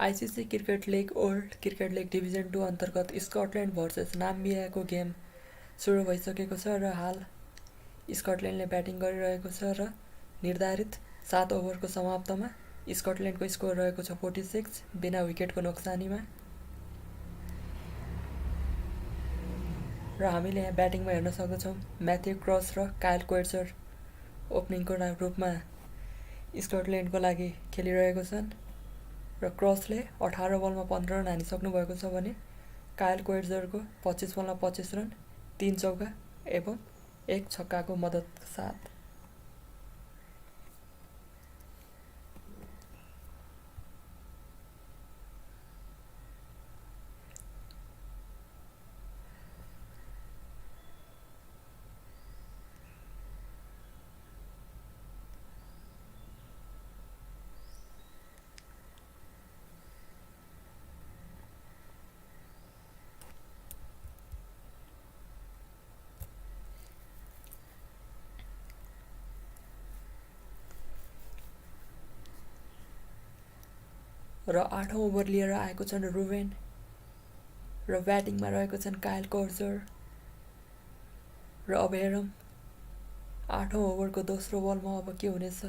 ICC cricket league old cricket league division 2 अन्तर्गत Scotland versus नाम्बियाको game सुरु भइसकेको छ र हाल स्कटल्यान्डले ब्याटिङ गरिरहेको छ र निर्धारित 7 ओभरको समाप्तमा स्कटल्यान्डको स्कोर रहेको छ 46 बिना विकेटको नोक्सानीमा। र हामीले यहाँ ब्याटिङमा हेर्न सक्दछौँ म्याथ्यू क्रस र काइल कोएट्जर ओपनिङको रूपमा स्कटल्यान्डको लागि खेलिरहेको छन् र क्रसले 18 बलमा 15 रन हानिसक्नु भएको छ भने काइल कोएट्जरको 25 बलमा 25 रन 3 चौका एवं 1 छक्काको मद्दत साथ। र 8औं ओभर लिएर आएको छन् रुवेन र ब्याटिङमा रहेको छन् काइल कोएट्जर र अब हेरौँ 8औं ओभरको दोस्रो बलमा अब के हुनेछ।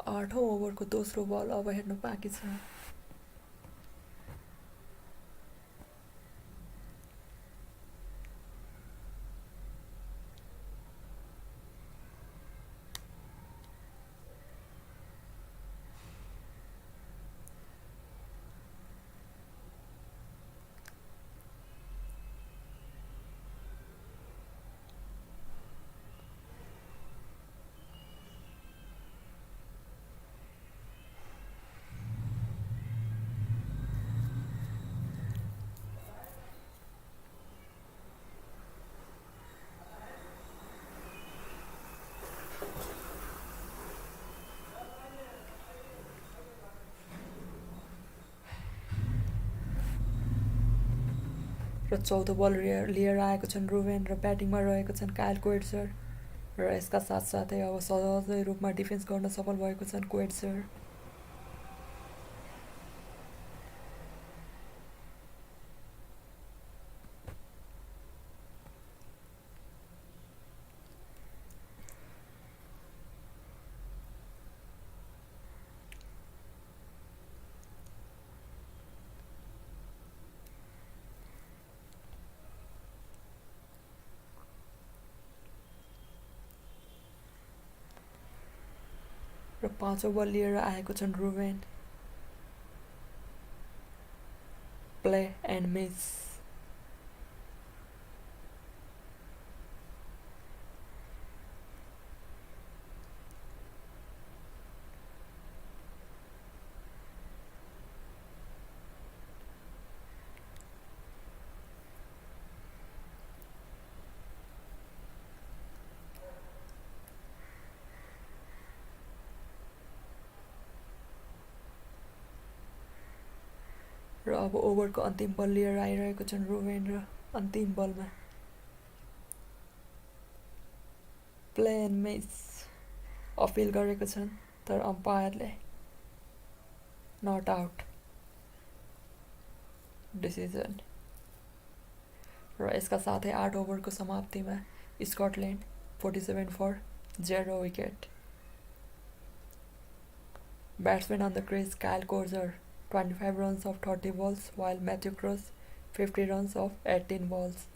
8औं ओभरको दोस्रो बल अब हेर्नु बाँकी छ। र 14 बल लिएर आएको छन् रुवेन र ब्याटिङमा रहेको छन् काइल कोएट्जर र यसका साथसाथै अब सहजै रूपमा डिफेन्स गर्न सफल भएको छन् कोएट्जर। र 5औं बल लिएर आएको छन् रुवेन प्ले एन्ड मिस र अब ओभरको अन्तिम बल लिएर आइरहेको छन् रुवेन र अन्तिम बलमा प्ले एन्ड मिस अपिल गरेको छन् तर अम्पायरले नट आउट डिसिजन र यसका साथै 8 ओभरको समाप्तिमा Scotland 47 for 0 wicket. Batsmen on the crease Kyle Korver 25 runs of 30 balls while Matthew Cross 50 runs of 18 balls.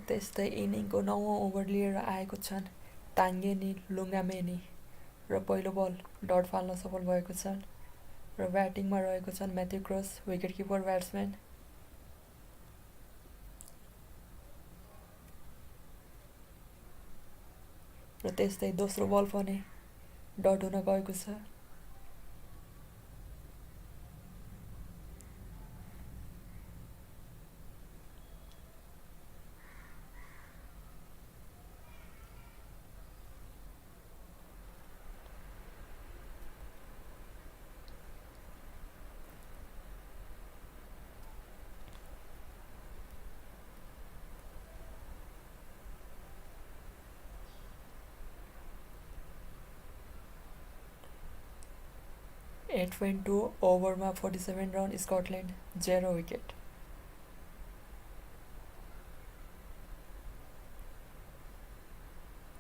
त्यस्तै इनिङको 9औं ओभर लिएर आएको छन् ताङ्गेनी लुङ्गामेनी र पहिलो बल डट फाल्न सफल भएको छन् र ब्याटिङमा रहेको छन् म्याथ्यु क्रस विकेटकिपर ब्याट्सम्यान र त्यस्तै दोस्रो बल पनि डट हुन गएको छ। एट पोइन्ट टू ओभरमा 47 रन स्कटल्यान्ड 0 विकेट।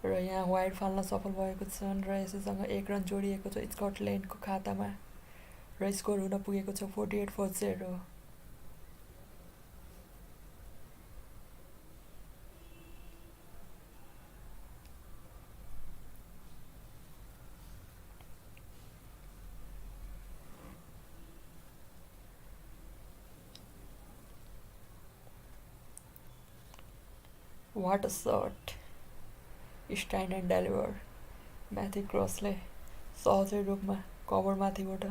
र यहाँ वाइड फाल्न सफल भएको छन् र यसैसँग 1 रन जोडिएको छ स्कटल्यान्डको खातामा र स्कोर हुन पुगेको छ 48-0। वाट अ सट, स्ट्यान्ड एन्ड डेलिभर। म्याथ्यु क्रसले सहजै रूपमा कभरमाथिबाट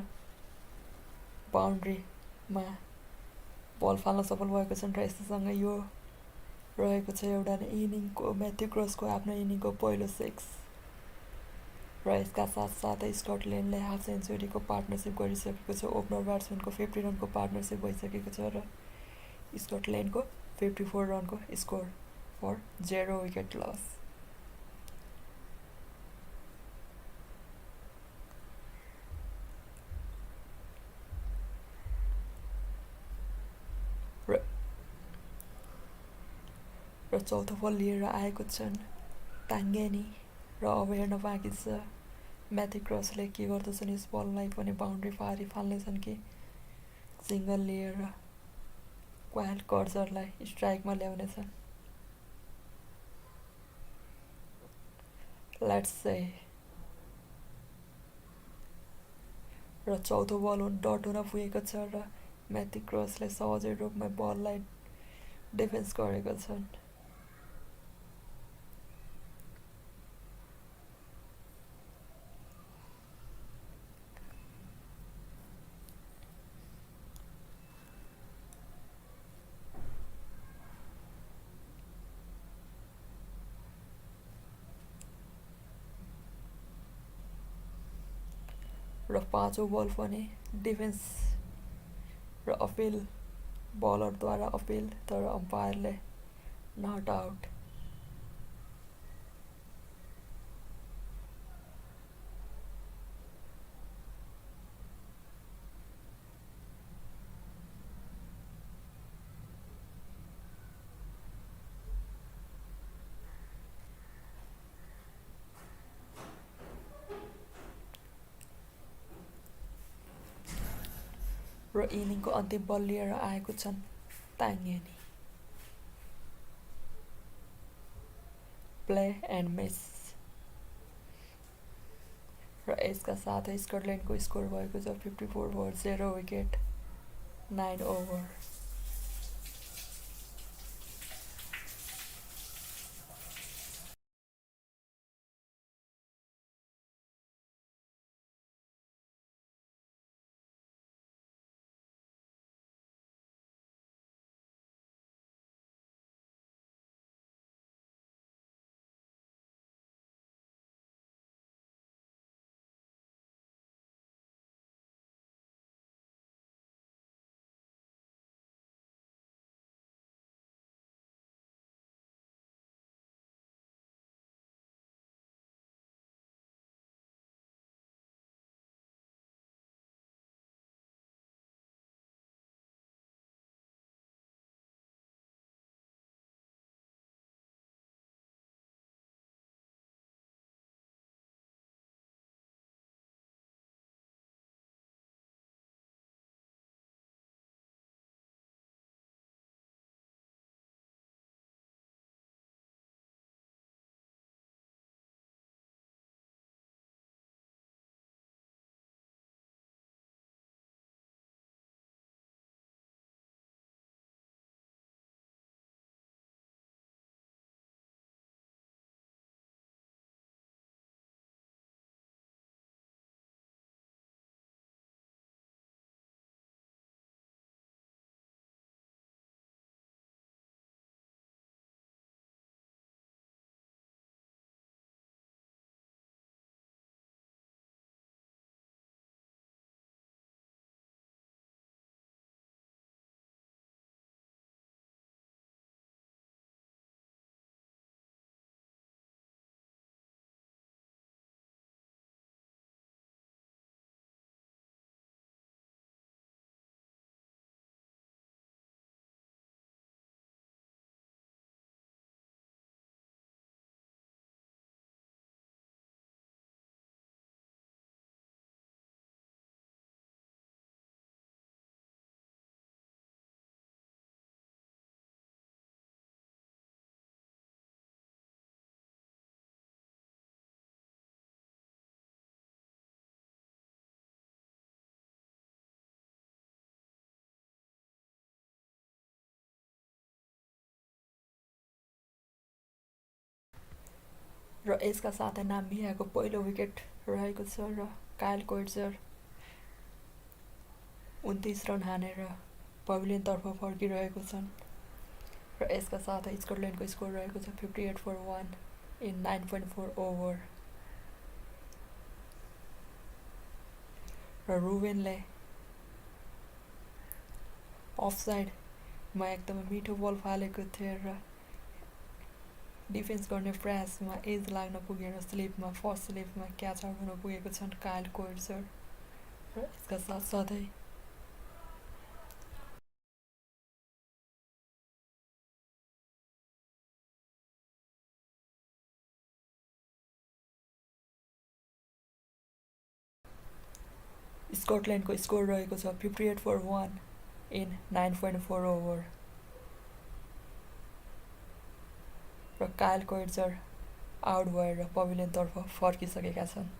बााउन्ड्रीमा बल फाल्न सफल भएको छन् र यसैसँग यो रहेको छ एउटा इनिङको म्याथ्यु क्रसको आफ्नो इनिङको पहिलो 6 र यसका साथसाथै स्कटल्यान्डले हाफ सेन्चुरीको पार्टनरसिप गरिसकेको छ। ओपनर ब्याट्सम्यानको 50 रनको पार्टनरसिप भइसकेको छ र स्कटल्यान्डको 54 रनको स्कोर फर 0 विकेट लस। र चौथो बल लिएर आएको छन् ताङ्गेनी र अब हेर्न बाँकी छ म्याथ्यु क्रसले के गर्दछन्। यस बललाई पनि बााउन्ड्री पारी फाल्नेछन् कि सिङ्गल लिएर क्वाइल कर्जरलाई स्ट्राइकमा ल्याउनेछन्। लेट्स से र चौथो बल डट हुन पुगेको छ र म्याथ्यु क्रसले सहजै रूपमा बललाई डिफेन्स गरेका छन्। र पाँचौं बल पनि डिफेन्स र अपिल बलरद्वारा अपिल, तर अम्पायरले नट आउट। र इनिङको अन्तिम बल लिएर आएको छन् ताङ्गेनी। प्ले एन्ड मिस र यसका साथै स्कटल्यान्डको स्कोर भएको छ 54-0 विकेट 9 ओभर। र यसका साथै नाम्बियाको पहिलो विकेट रहेको छ र काइल कोएट्जर 29 रन हानेर पभिलियनतर्फ फर्किरहेको छन् र यसका साथै स्कटल्यान्डको स्कोर रहेको छ 58 for 1 in 9.4 ओभर र रुवेनले अफसाइडमा एकदमै मिठो बल फालेको थियो र डिफेन्स गर्ने प्रयासमा एज लाग्न पुगेर फर्स्ट स्लिपमा क्याच आउट हुन पुगेको छन् काइल कोएट्जर र यसका साथसाथै स्कटल्यान्डको स्कोर रहेको छ 58 for 1 in 9.4 ओभर र काइल कोएट्जर आउट भएर पभिलियनतर्फ फर्किसकेका छन्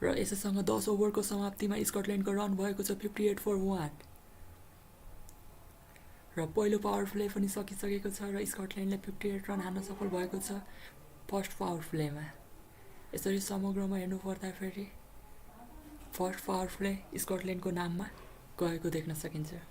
र यसैसँग 10 ओभरको समाप्तिमा स्कटल्यान्डको रन भएको छ 58 for 1 र पहिलो पावर प्ले पनि सकिसकेको छ र स्कटल्यान्डले 58 रन हान्न सफल भएको छ फर्स्ट पावर प्लेमा यसरी समग्रमा हेर्नु पर्दाखेरि फर्स्ट पावर प्ले स्कटल्यान्डको नाममा गएको देख्न सकिन्छ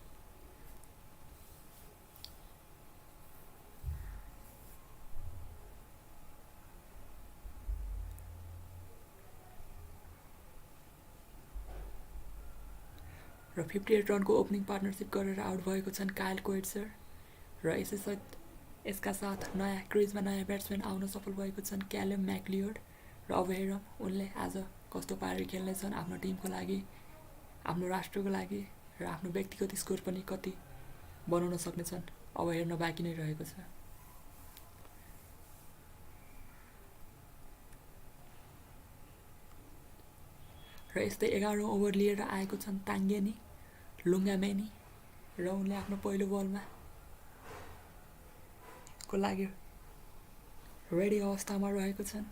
र 58 रनको ओपनिङ पार्टनरसिप गरेर आउट भएको छन् काइल कोएट्जर र यसका साथ नयाँ क्रिजमा नयाँ ब्याट्सम्यान आउन सफल भएको छन् क्यालेम म्याकलियोड र अब हेरौँ उनले आज कस्तो पारेर खेल्नेछन् आफ्नो टिमको लागि आफ्नो राष्ट्रको लागि र आफ्नो व्यक्तिगत स्कोर पनि कति बनाउन सक्नेछन् अब हेर्न बाँकी नै रहेको छ र यस्तै 11औं ओभर लिएर आएको छन् ताङ्गेनी लुङ्गामेनी र उनले आफ्नो पहिलो बलमा को लागि रेडी अवस्थामा रहेको छन्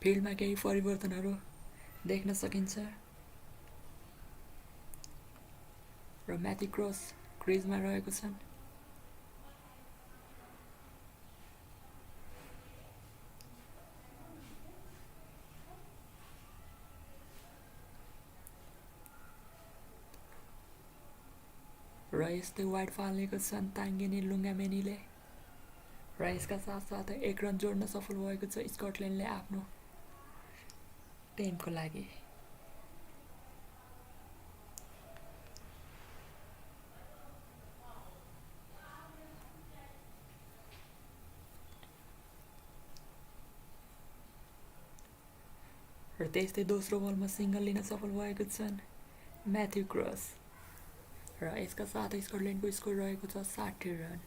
फिल्डमा केही परिवर्तनहरू देख्न सकिन्छ र म्याथ्यू क्रस क्रिजमा रहेको छन् र यस्तै वाइड फालेको छन् ताङ्गेनी लुङ्गामेनीले र यसका साथसाथै 1 रन जोड्न सफल भएको छ स्कटल्यान्डले आफ्नो टिमको लागि र त्यस्तै दोस्रो बलमा सिङ्गल लिन सफल भएको छन् म्याथ्यु क्रस र यसका साथै स्कटल्यान्डको स्कोर रहेको छ 60 run.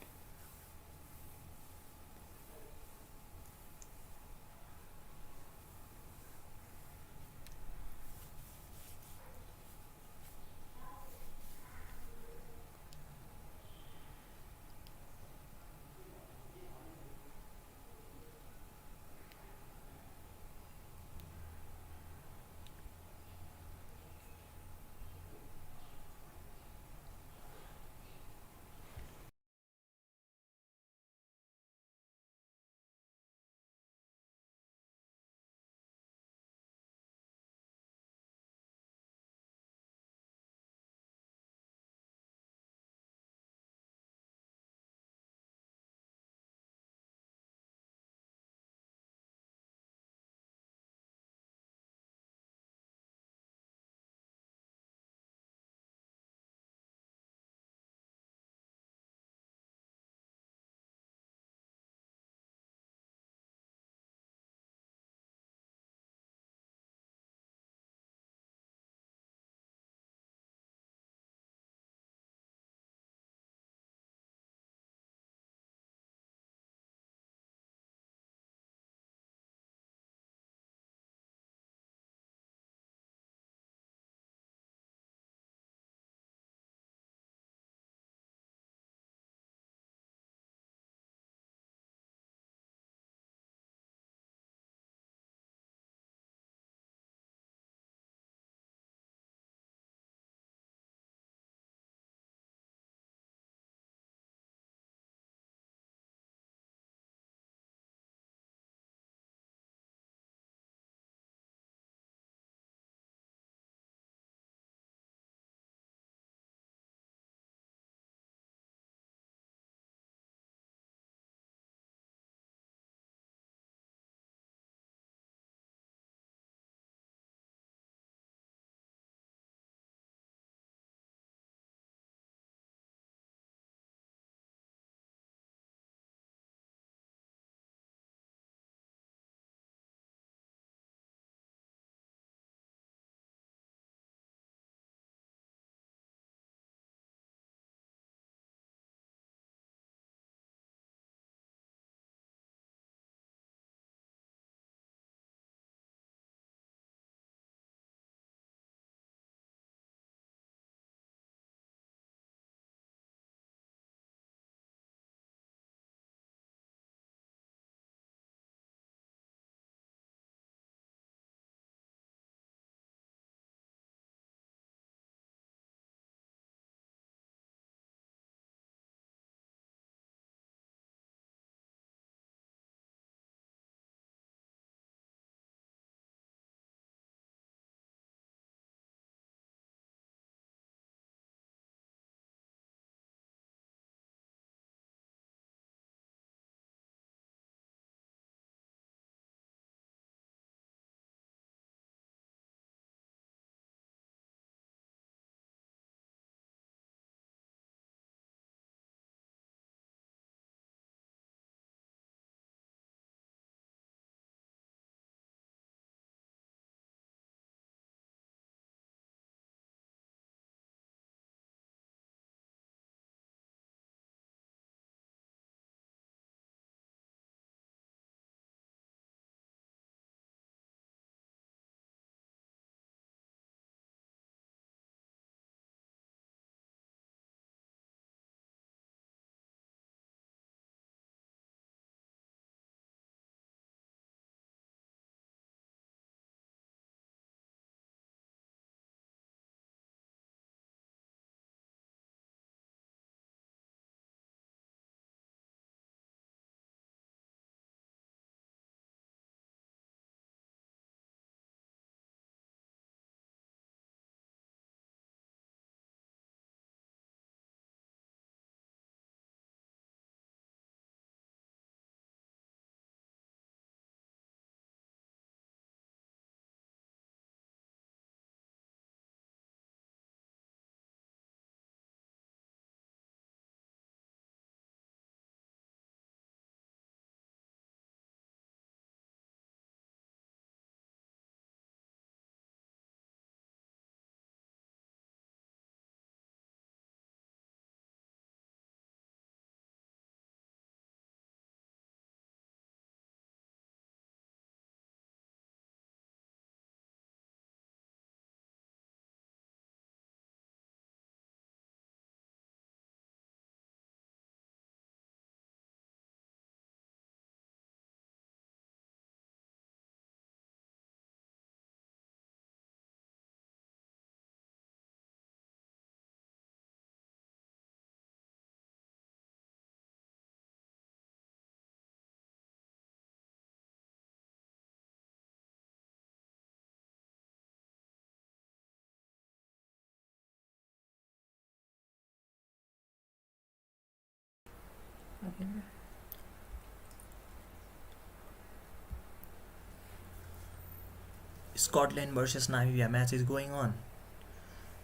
Scotland versus Namibia match is going on,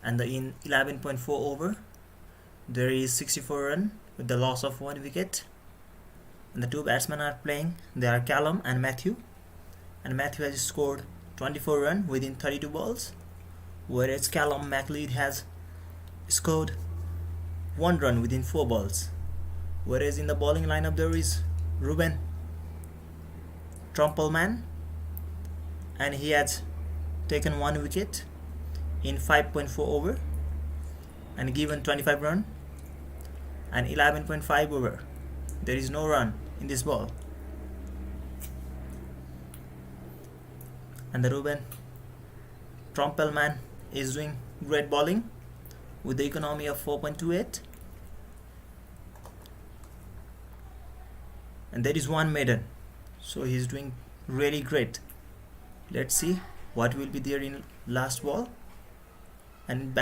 and in 11.4 over there is 64 run with the loss of 1 wicket, and the two batsmen are playing. They are Callum and Matthew has scored 24 run within 32 balls, whereas Callum McLeod has scored 1 run within 4 balls. Whereas in the bowling lineup there is Ruben Trumpelman, and he has taken 1 wicket in 5.4 over and given 25 run, and 11.5 over there is no run in this ball, and the Ruben Trumpelman is doing great bowling with the economy of 4.28, and there is 1 maiden, so he is doing really great. Let's see what will be there in last ball. And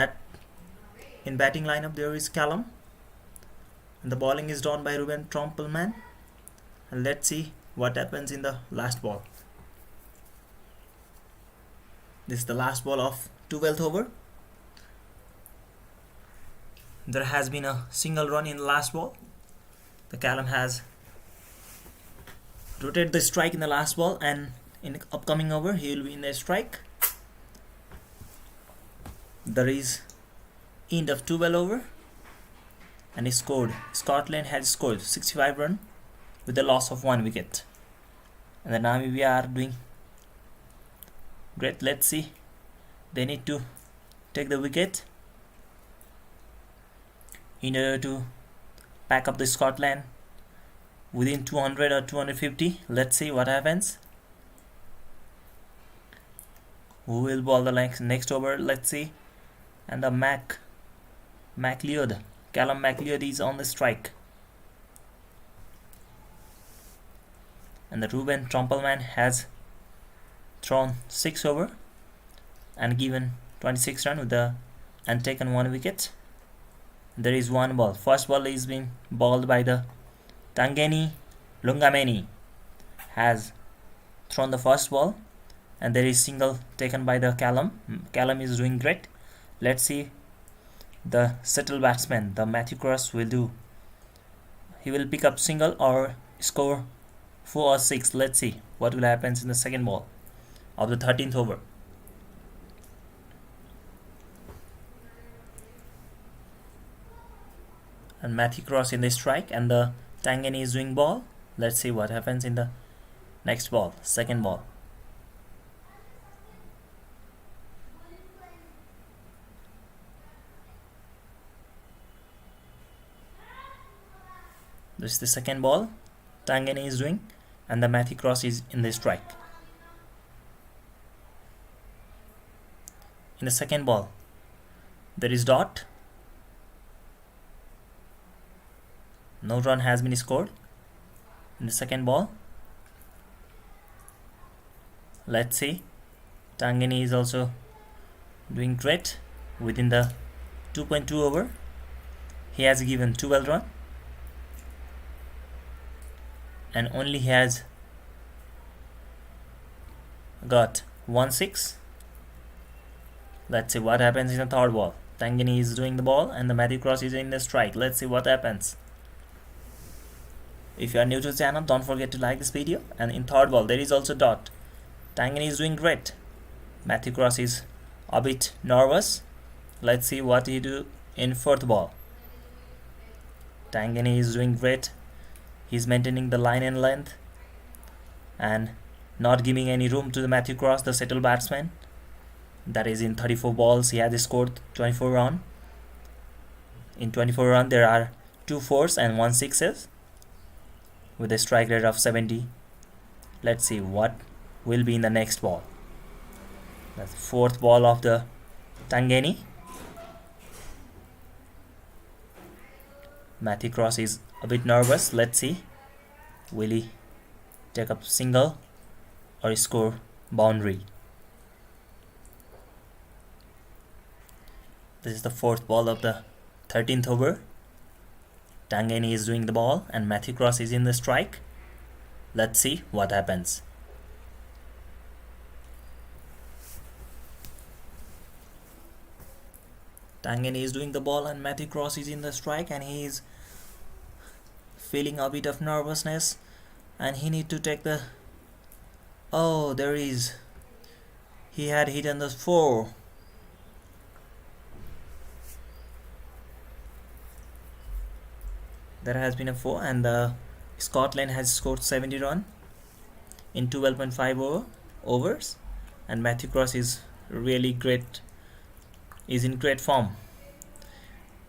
in batting lineup there is Callum, and the bowling is done by Ruben Trumpelman, and let's see what happens in the last ball. This is the last ball of 12th over. There has been a single run in the last ball. The Callum has rotated the strike in the last ball, and in the upcoming over he will be in the strike. There is end of 12 over, and he scored. Scotland has scored 65 run with the loss of 1 wicket, and the Namibia are doing great. Let's see, they need to take the wicket in order to pack up the Scotland within 200 or 250. Let's see what happens. Who will bowl the next over? Let's see. And the Callum McLeod is on the strike, and the Ruben Trumpelman has thrown 6 over and given 26 run and taken 1 wicket. There is 1 ball. First ball is being bowled by the Tangeni Lungameni, has thrown the first ball, and there is single taken by the Callum. Callum is doing great. Let's see the settled batsman, the Matthew Cross, will do. He will pick up single or score 4 or 6. Let's see what will happen in the second ball of the 13th over. And Matthew Cross in the strike, and the Tangeni is doing ball. Let's see what happens in the next ball, second ball. This is the second ball Tangeni is doing, and the Matthew Cross is in the strike. In the second ball there is dot. No run has been scored in the second ball. Let's see, Tangeni is also doing great within the 2.2 over. He has given 12 run, and only he has got 1-6. Let's see what happens in the third ball. Tangeni is doing the ball, and the Matthew Cross is in the strike. Let's see what happens. If you are new to the channel, don't forget to like this video. And in third ball there is also dot. Tangeni is doing great. Matthew Cross is a bit nervous. Let's see what he do in fourth ball. Tangeni is doing great. He's maintaining the line and length and not giving any room to the Matthew Cross, the settled batsman. That is, in 34 balls he has scored 24 run. In 24 run there are 2 4s and 1 6s with a strike rate of 70. Let's see what will be in the next ball. That's the fourth ball of the Tangeni. Matthew Cross is a bit nervous. Let's see, will he take up single or score boundary? This is the fourth ball of the 13th over. Tangani is doing the ball and Matthew Cross is in the strike. Let's see what happens. Tangani is doing the ball and Matthew Cross is in the strike, and he is feeling a bit of nervousness, and he need to take the... Oh, there is... He had hit on the 4. There has been a 4, and the Scotland has scored 70 runs in 12.5 overs, and Matthew Cross is really great, is in great form.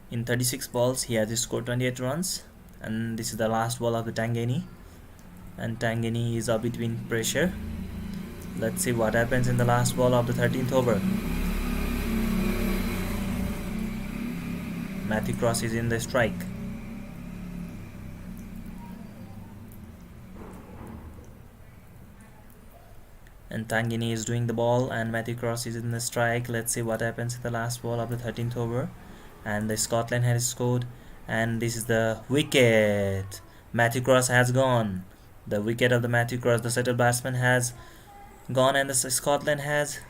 In 36 balls he has scored 28 runs, and this is the last ball of the Tangani, and Tangani is up between pressure. Let's see what happens in the last ball of the 13th over. Matthew Cross is in the strike. And Tangani is doing the ball and Matthew Cross is in the strike. Let's see what happens in the last ball of the 13th over. And the Scotland has scored, and this is the wicket. Matthew Cross has gone. The wicket of the Matthew Cross, the settled batsman, has gone, and the Scotland has,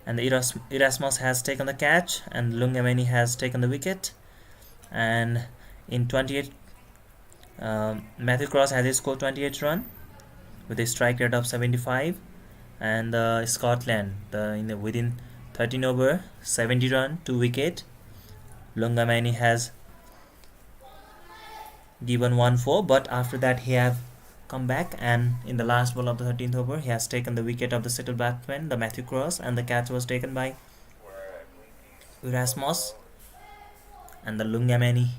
and the Erasmus has taken the catch, and Lungamani has taken the wicket. And in 28, Matthew Cross has scored 28 runs with a strike rate of 75, and Scotland within 13 over 70 runs, 2 wicket. Lungamani has given 1-4, but after that he have come back, and in the last ball of the 13th over he has taken the wicket of the settled batsman, the Matthew Cross, and the catch was taken by Erasmus, and the Lungamani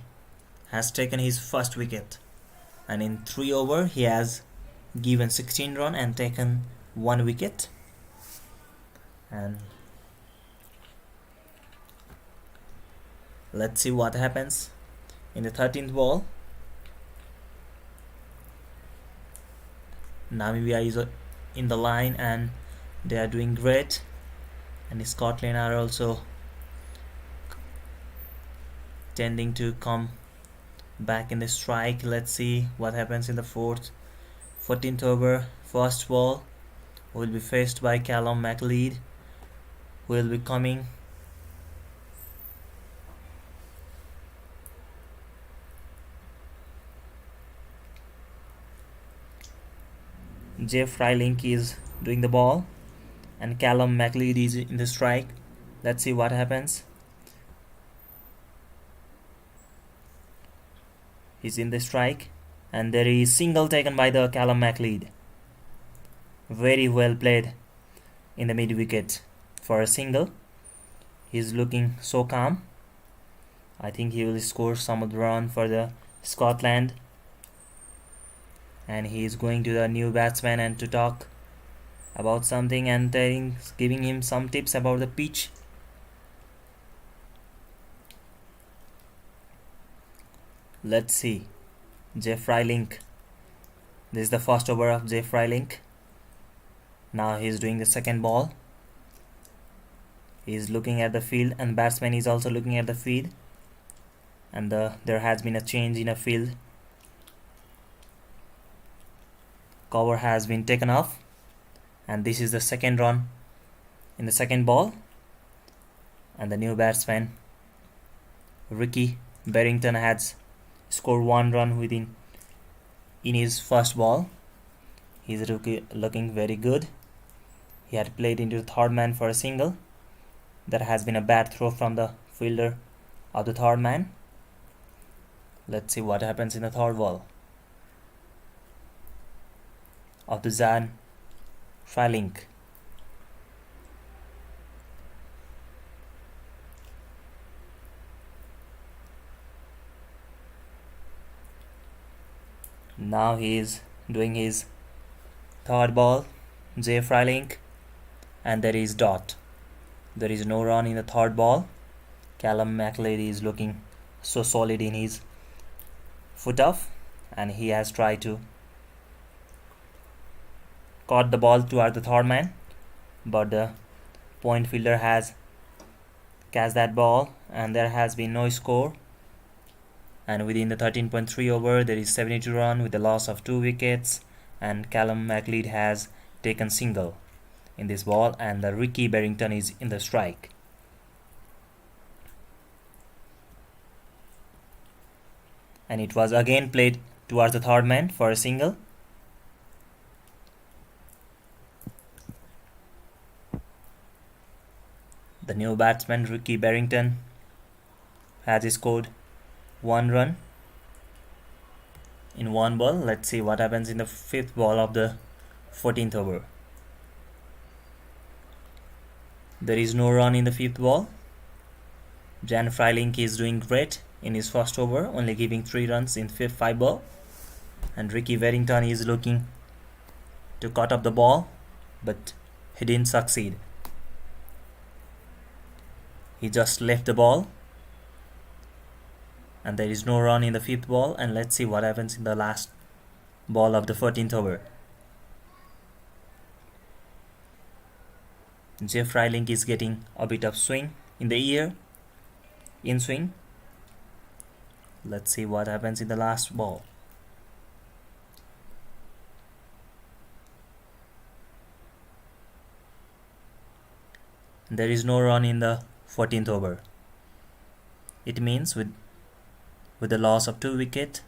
has taken his first wicket, and in 3 over he has given 16 runs and taken 1 wicket. And let's see what happens in the 13th ball. Namibia is in the line and they are doing great, and Scotland are also tending to come back in the strike. Let's see what happens in the 14th over. First ball will be faced by Callum MacLeod, who will be coming. Jeff Rylink is doing the ball and Callum MacLeod is in the strike. Let's see what happens. He's in the strike, and there is single taken by the Callum MacLeod. Very well played in the mid wicket for a single. He's looking so calm. I think he will score some of the run for the Scotland. And he is going to the new batsman and to talk about something and giving him some tips about the pitch. Let's see. Jeff Rylink. This is the first over of Jeff Rylink. Now he is doing the second ball. He is looking at the field, and batsman is also looking at the field, and there has been a change in a field. Cover has been taken off, and this is the second run in the second ball, and the new batsman Ricky Barrington has scored 1 run in his first ball. He's looking very good. He had played into the third man for a single. There has been a bad throw from the fielder of the third man. Let's see what happens in the third ball of the Jeff Rylink. Now he is doing his third ball, Jeff Rylink, and there is dot. There is no run in the third ball. Callum MacLeod is looking so solid in his foot off, and he has tried to caught the ball toward the third man, but the point fielder has catch that ball, and there has been no score. And within the 13.3 over, there is 72 run with the loss of 2 wickets, and Callum MacLeod has taken single in this ball, and the Ricky Barrington is in the strike. And it was again played towards the third man for a single. The new batsman Ricky Barrington has scored 1 run in 1 ball. Let's see what happens in the 5th ball of the 14th over. There is no run in the 5th ball. Jan Freiling is doing great in his first over, only giving 3 runs in 5 ball. And Ricky Barrington is looking to cut up the ball, but he didn't succeed. He just left the ball, and there is no run in the 5th ball. And let's see what happens in the last ball of the 14th over. Jeff Freiling is getting a bit of swing in the ear, in swing. Let's see what happens in the last ball. There is no run in the 14th over. It means with the loss of 2 wickets,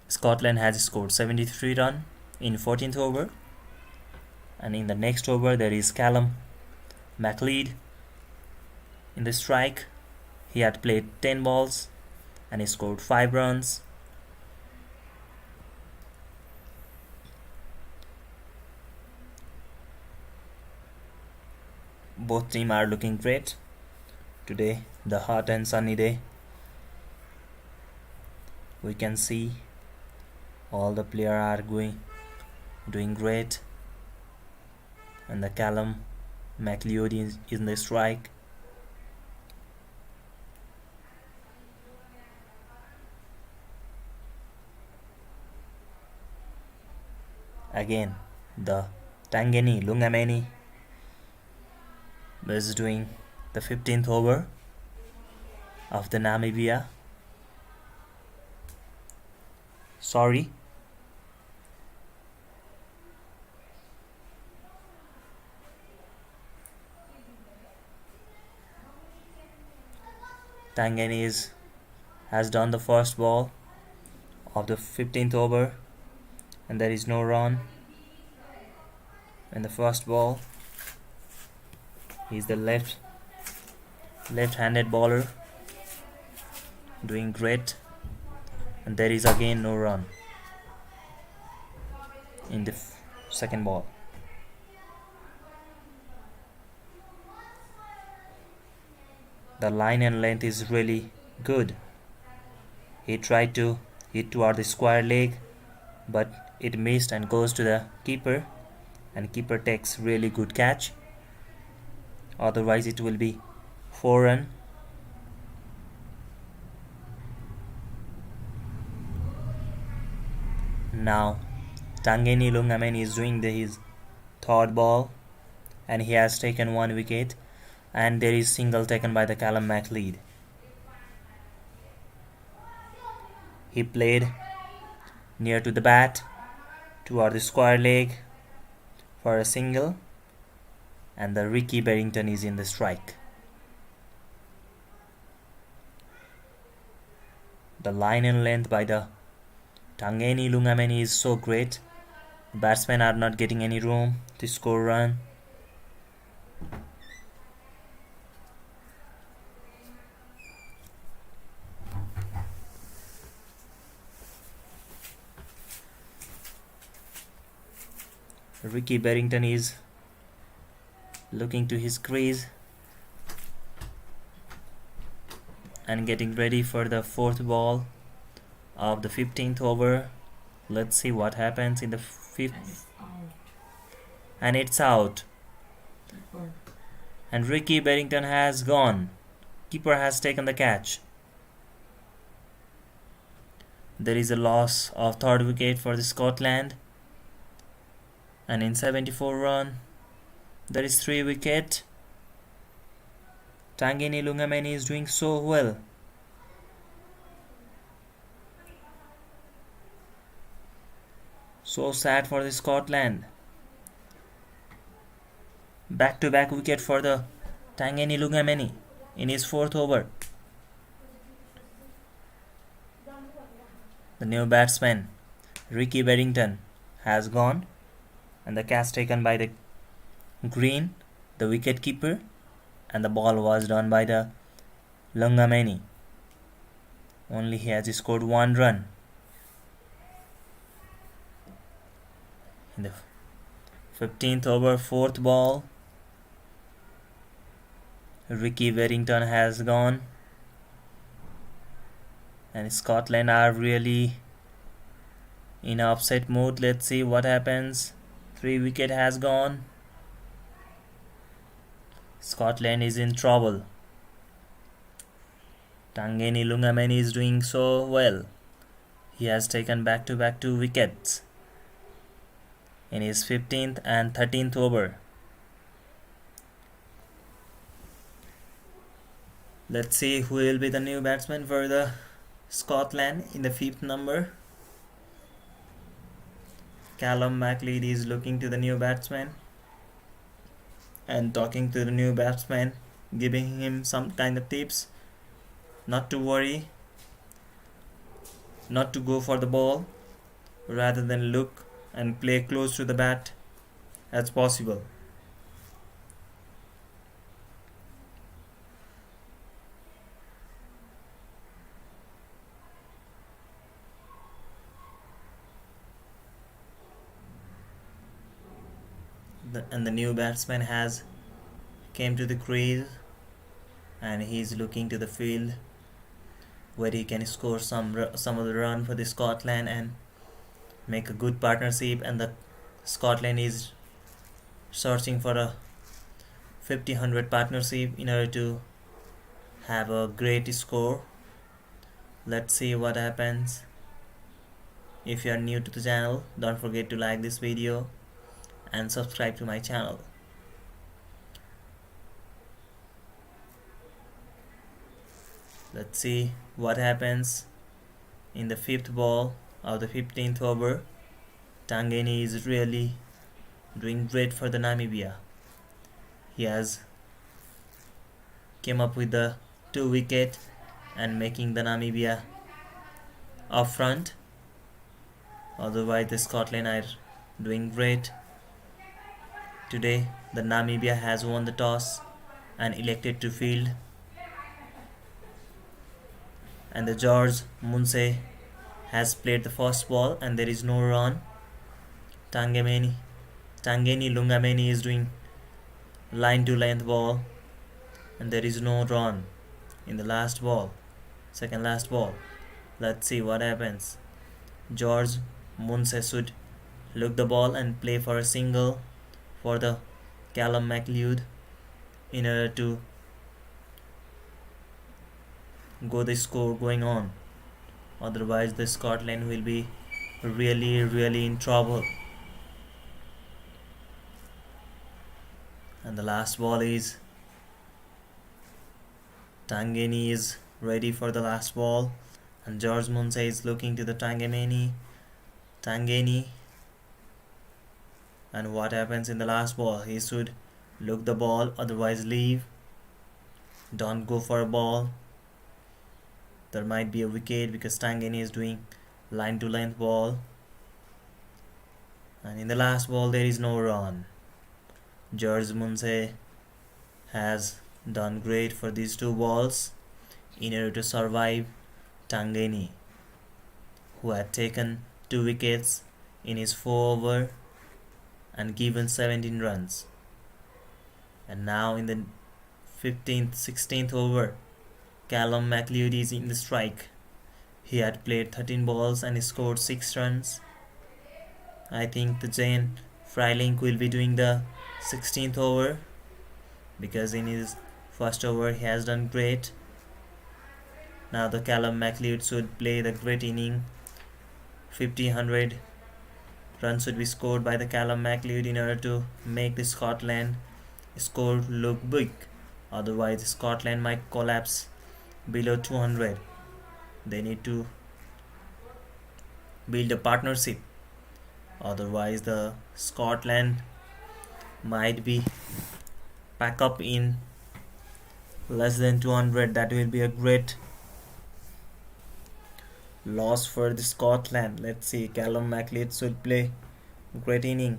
Scotland has scored 73 runs in 14th over. And in the next over, there is Callum MacLeod in the strike. He had played 10 balls and he scored 5 runs. Both teams are looking great today, the hot and sunny day. We can see all the players are doing great, and the Callum MacLeod is in the strike. Again, the Tangeni Lungameni is doing the 15th over of the Namibia. Tangeni has done the first ball of the 15th over, and there is no run in the first ball. He's the left-handed bowler, doing great, and there is again no run in the second ball. The line and length is really good. He tried to hit toward the square leg, but it missed and goes to the keeper, and keeper takes really good catch. Otherwise it will be 4 run. Now Tangeni Lungameni is doing his 3rd ball, and he has taken 1 wicket, and there is single taken by the Callum MacLeod. He played near to the bat toward the square leg for a single, and the Ricky Barrington is in the strike. The line and length by the Tangeni Lungameni is so great. Batsmen are not getting any room to score run. Ricky Barrington is looking to his crease and getting ready for the 4th ball of the 15th over. Let's see what happens in the 5th. And it's out. And Ricky Barrington has gone. Keeper has taken the catch. There is a loss of 3rd wicket for the Scotland. And in 74 run, there is 3 wicket. Tangeni Lungameni is doing so well. So sad for the Scotland. Back-to-back wicket for the Tangeni Lungameni in his 4th over. The new batsman Ricky Beddington has gone, and the catch taken by the Green, the wicket keeper, and the ball was done by the Lungameni. Only he has scored 1 run. In the 15th over, 4th ball, Ricky Beddington has gone, and Scotland are really in upset mood. Let's see what happens. 3 wicket has gone. Scotland is in trouble. Tangeni Lungameni is doing so well. He has taken back-to-back 2 wickets in his 15th and 13th over. Let's see who will be the new batsman for the Scotland in the 5th number. Callum McLeod is looking to the new batsman and talking to the new batsman, giving him some kind of tips. Not to worry, not to go for the ball, rather than look and play close to the bat as possible. The new batsman has came to the crease, and he is looking to the field where he can score some of the run for the Scotland and make a good partnership. And the Scotland is searching for a 50-100 partnership in order to have a great score. Let's see what happens. If you are new to the channel, don't forget to like this video and subscribe to my channel. Let's see what happens in the 5th ball of the 15th over. Tangeni is really doing great for the Namibia. He has came up with the 2 wicket and making the Namibia up front. Otherwise the Scotland are doing great. Today the Namibia has won the toss and elected to field, and the George Munsey has played the first ball and there is no run. Tangeni Lungameni is doing line to length ball and there is no run in the last ball, second last ball. Let's see what happens. George Munsey should look the ball and play for a single for the Callum McLeod in order to go the score going on. Otherwise the Scotland will be really in trouble. And the last ball is Tangeni is ready for the last ball, and George Munsey is looking to the Tangeni. And what happens in the last ball? He should look the ball, otherwise leave. Don't go for a ball. There might be a wicket because Tangeni is doing line to length ball. And in the last ball there is no run. George Munsey has done great for these 2 balls in order to survive Tangeni, who had taken 2 wickets in his 4 over and given 17 runs. And now in the 15th, 16th over, Callum McLeod is in the strike. He had played 13 balls and he scored 6 runs. I think the Jane Freilink will be doing the 16th over because in his first over he has done great. Now the Callum McLeod should play the great inning. 50-100 runs should be scored by the Callum McLeod in order to make the Scotland score look big. Otherwise Scotland might collapse below 200. They need to build a partnership Otherwise, the Scotland might be pack up in less than 200. That will be a great loss for the Scotland. Let's see, Callum MacLeod should play great inning.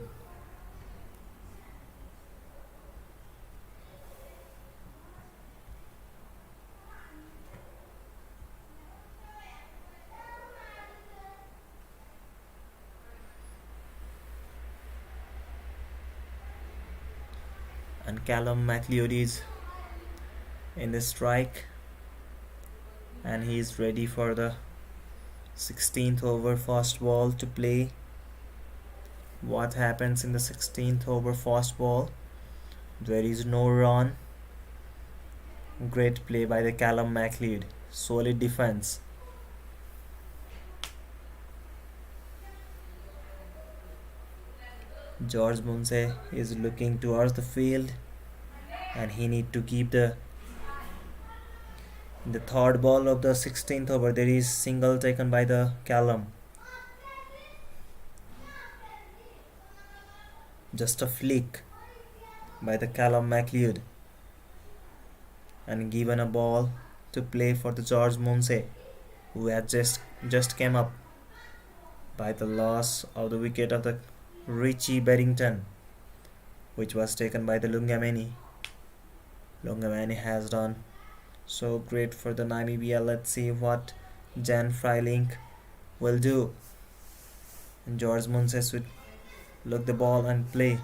And Callum MacLeod is in the strike, and he is ready for the 16th over first ball to play. What happens in the 16th over first ball? There is no run. Great play by the Callum MacLeod. Solid defense. George Munsey is looking towards the field, and he need to keep the in the third ball of the 16th over. There is single taken by the Callum. Just a flick by the Callum MacLeod, and given a ball to play for the George Munsey, who had just came up by the loss of the wicket of the Richie Berrington, which was taken by the Lungameni. Lungameni has done so great for the Namibia. Let's see what Jan Freiling will do. And George Munsey should look the ball and play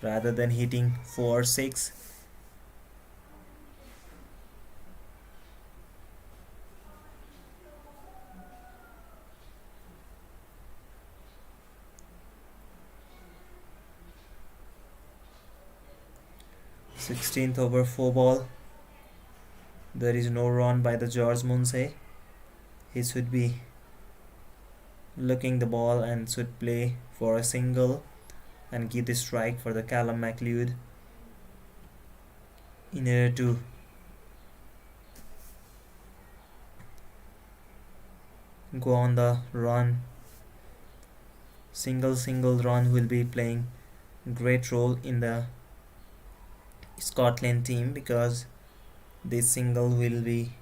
rather than hitting 4-6. Sixteenth over 4 ball. There is no run by the George Munsey. He should be looking the ball and should play for a single and give the strike for the Callum MacLeod in order to go on the run. Single run will be playing great role in the Scotland team, because this single will be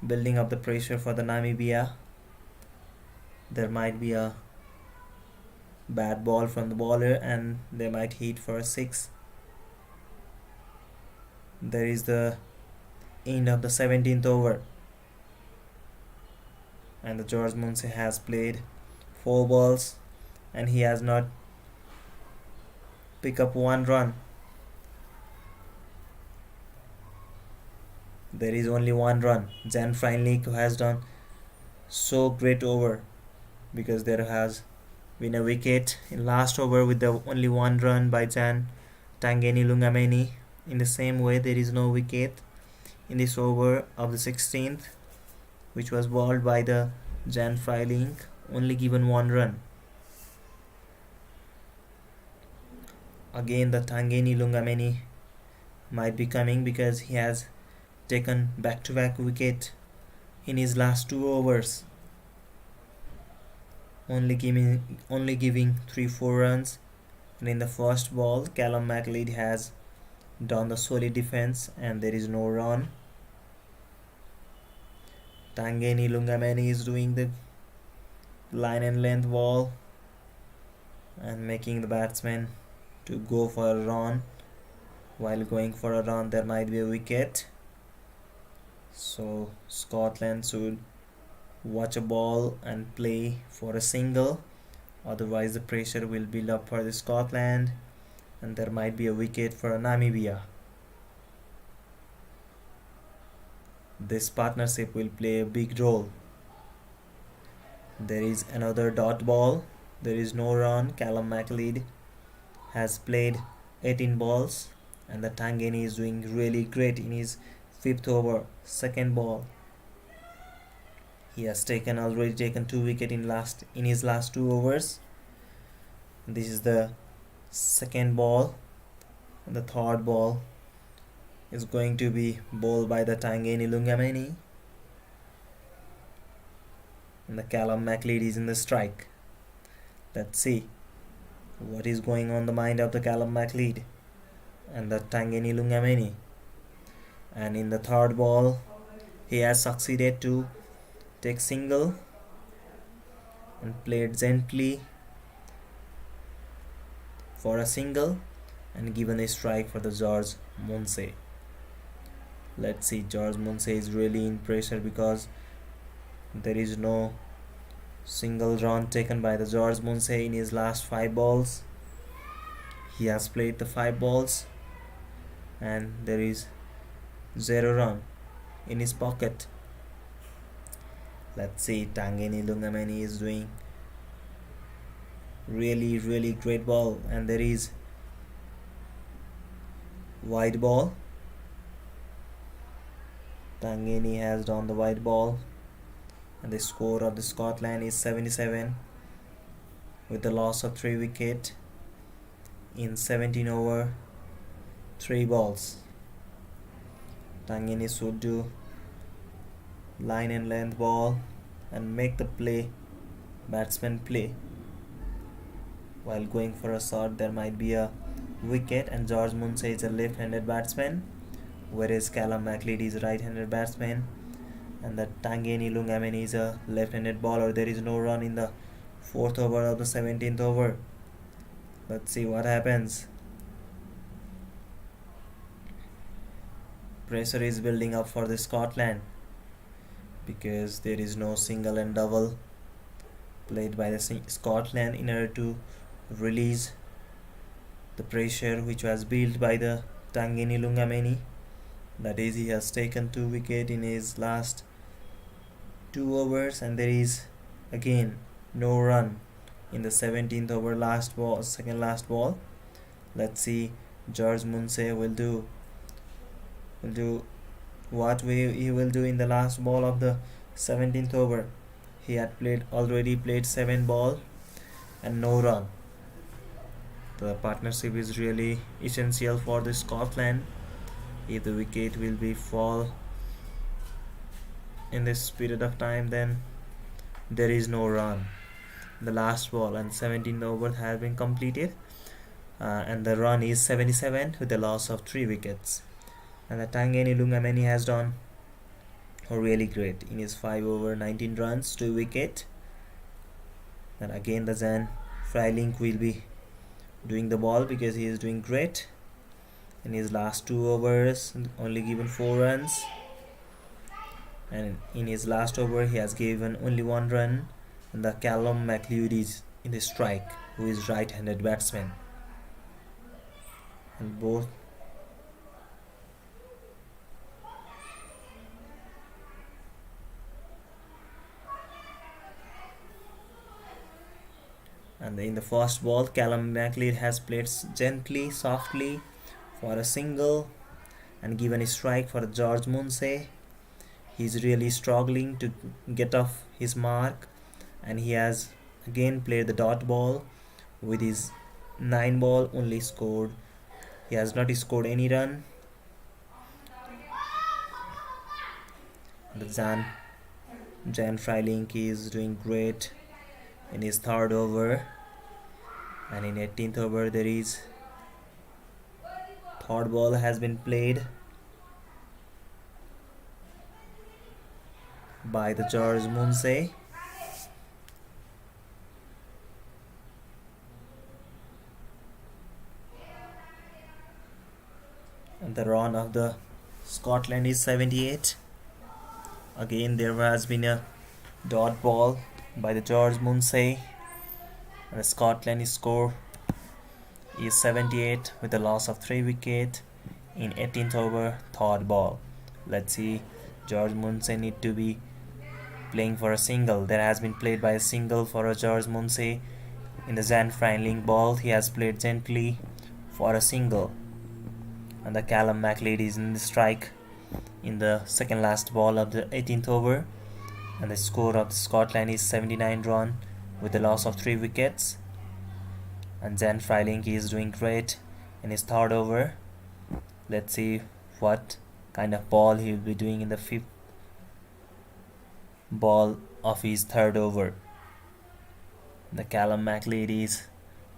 building up the pressure for the Namibia. There might be a bad ball from the bowler and they might hit for a 6. There is the end of the 17th over, and the George Munsey has played 4 balls and he has not picked up 1 run. There is only 1 run. Jan Freiling has done so great over, because there has been a wicket in last over with the only 1 run by Jan Tangeni Lungameni. In the same way, there is no wicket in this over of the 16th, which was bowled by the Jan Freiling, only given 1 run. Again, the Tangeni Lungameni might be coming, because he has taken back-to-back wicket in his last 2 overs, only giving 3-4 runs. And in the first ball, Callum MacLeod has done the solid defense and there is no run. Tangeni Lungameni is doing the line and length ball and making the batsman to go for a run. While going for a run, there might be a wicket. So Scotland should watch a ball and play for a single, otherwise the pressure will build up for the Scotland and there might be a wicket for Namibia. This partnership will play a big role. There is another dot ball. There is no run. Callum MacLeod has played 18 balls and the Tangeni is doing really great in his 5th over, 2nd ball. He has already taken 2 wickets in his last 2 overs. This is the 2nd ball, and the 3rd ball is going to be bowled by the Tangeni Lungameni, and the Callum MacLeod is in the strike. Let's see what is going on the mind of the Callum McLeod and the Tangeni Lungameni. And in the third ball, he has succeeded to take single and played gently for a single and given a strike for the George Munsey. Let's see, George Munsey is really in pressure because there is no single run taken by the George Munsey in his last 5 balls. He has played the 5 balls and there is 0 run in his pocket. Let's see, Tangeni Lungameni is doing really great ball, and there is wide ball. Tangeni has done the wide ball, and the score of the Scotland is 77 with the loss of 3 wickets in 17 over 3 balls. Tangeni should do line and length ball and make the batsman play. While going for a shot, there might be a wicket, and George Munsey is a left-handed batsman, whereas Callum McLeod is a right-handed batsman, and the Tangeni Lungameni is a left-handed bowler. There is no run in the 4th over of the 17th over. Let's see what happens. Pressure is building up for the Scotland because there is no single and double played by the Scotland in order to release the pressure which was built by the Tangeni Lungameni. That is, he has taken 2 wickets in his last 2 overs, and there is again no run in the 17th over second last ball. Let's see, George Munsey will do what he will do in the last ball of the 17th over. He had already played 7 balls and no run. The partnership is really essential for the Scotland. If the wicket will be fall in this period of time, then there is no run. The last ball and 17th over have been completed, and the run is 77 with the loss of 3 wickets. And the Tangeni Lungameni has done really great in his 5 over 19 runs, 2 wickets. And again the Jan Freiling will be doing the ball because he is doing great. In his last 2 overs, only given 4 runs, and in his last over he has given only 1 run. And the Callum McLeod is in the strike, who is right-handed batsman, and both and in the first ball, Callum McLeod has played gently, softly for a single and given a strike for George Munsey. He is really struggling to get off his mark, and he has again played the dot ball with his 9 ball only scored. He has not scored any run. The Jan Freiling is doing great in his 3rd over, and in 18th over there is 3rd ball has been played by the George Munsey. And the run of the Scotland is 78. Again there has been a dot ball by the George Munsey, and the Scotland score is 78 with a loss of 3 wickets in 18th over 3rd ball. Let's see, George Munsey need to be playing for a single. There has been played by a single for a George Munsey. In the Jan Freiling ball, he has played gently for a single, and the Callum McLeod is in the strike in the second last ball of the 18th over, and the score of Scotland is 79 run with a loss of 3 wickets. And Jan Freiling is doing great in his 3rd over. Let's see what kind of ball he will be doing in the 5th ball of his 3rd over. The Callum McLeod is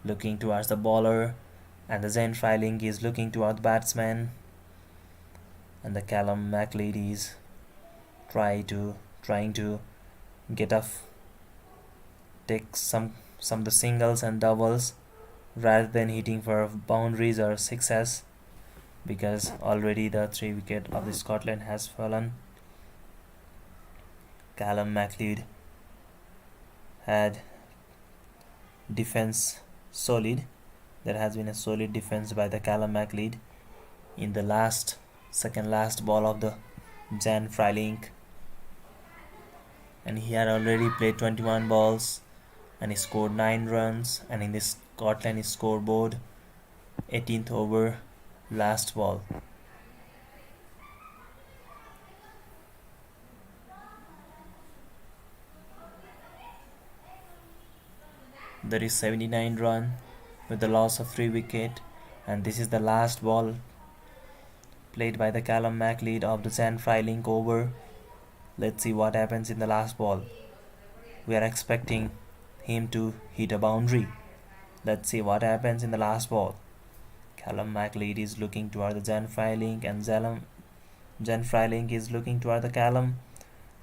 looking towards the bowler, and the Zen Freiling is looking towards the batsman, and the Callum McLeod is trying to get off, take some of the singles and doubles rather than hitting for boundaries or sixes, because already the 3 wicket of the Scotland has fallen. Callum McLeod had defense solid. There has been a solid defense by the Callum McLeod in the second last ball of the Jan Freiling, and he had already played 21 balls and he scored 9 runs, and in this Scotland scoreboard 18th over, last ball. There is 79 run with the loss of 3 wicket, and this is the last ball played by the Callum McLeod of the Jan Freiling over. Let's see what happens in the last ball. We are expecting him to hit a boundary. Let's see what happens in the last ball. Callum McLeod is looking toward the Jan Freiling, and Jan Freiling is looking toward the Callum.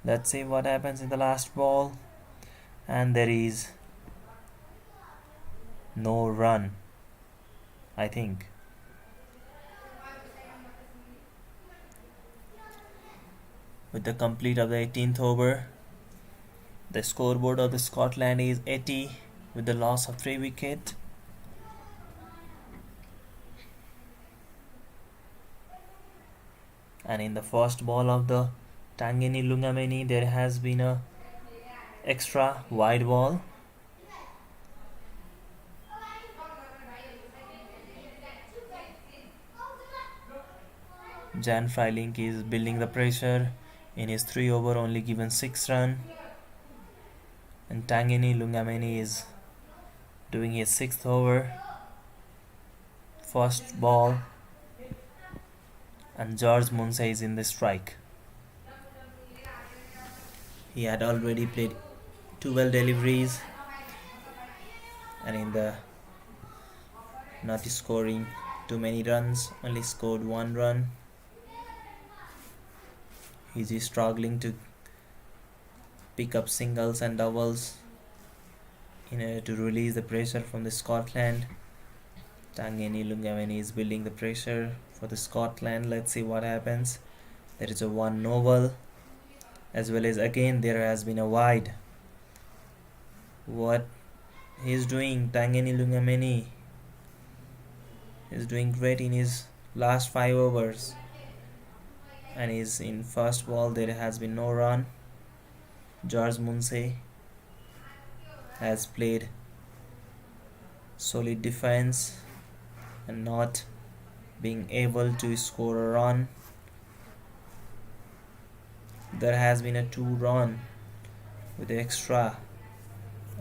Let's see what happens in the last ball. And there is no run, I think. With the complete of the 18th over, the scoreboard of the Scotland is 80 with the loss of 3 wicket. And in the first ball of the Tangeni Lungameni, there has been a extra wide ball. Jan Freiling is building the pressure. In his 3 over, only given 6 runs. And Tangeni Lungameni is doing his 6th over. First ball, and George Munsey is in the strike. He had already played 12 deliveries, and in the not scoring too many runs, only scored 1 run. He's struggling to pick up singles and doubles in order to release the pressure from the Scotland. Tangeni Lungameni is building the pressure for the Scotland. Let's see what happens. There is a 1 novel, as well as again there has been a wide. What he's doing, Tangeni Lungameni is doing great in his last 5 overs, and is in first ball. There has been no run. George Munsey has played solid defense and not being able to score a run. There has been a 2 run with the extra,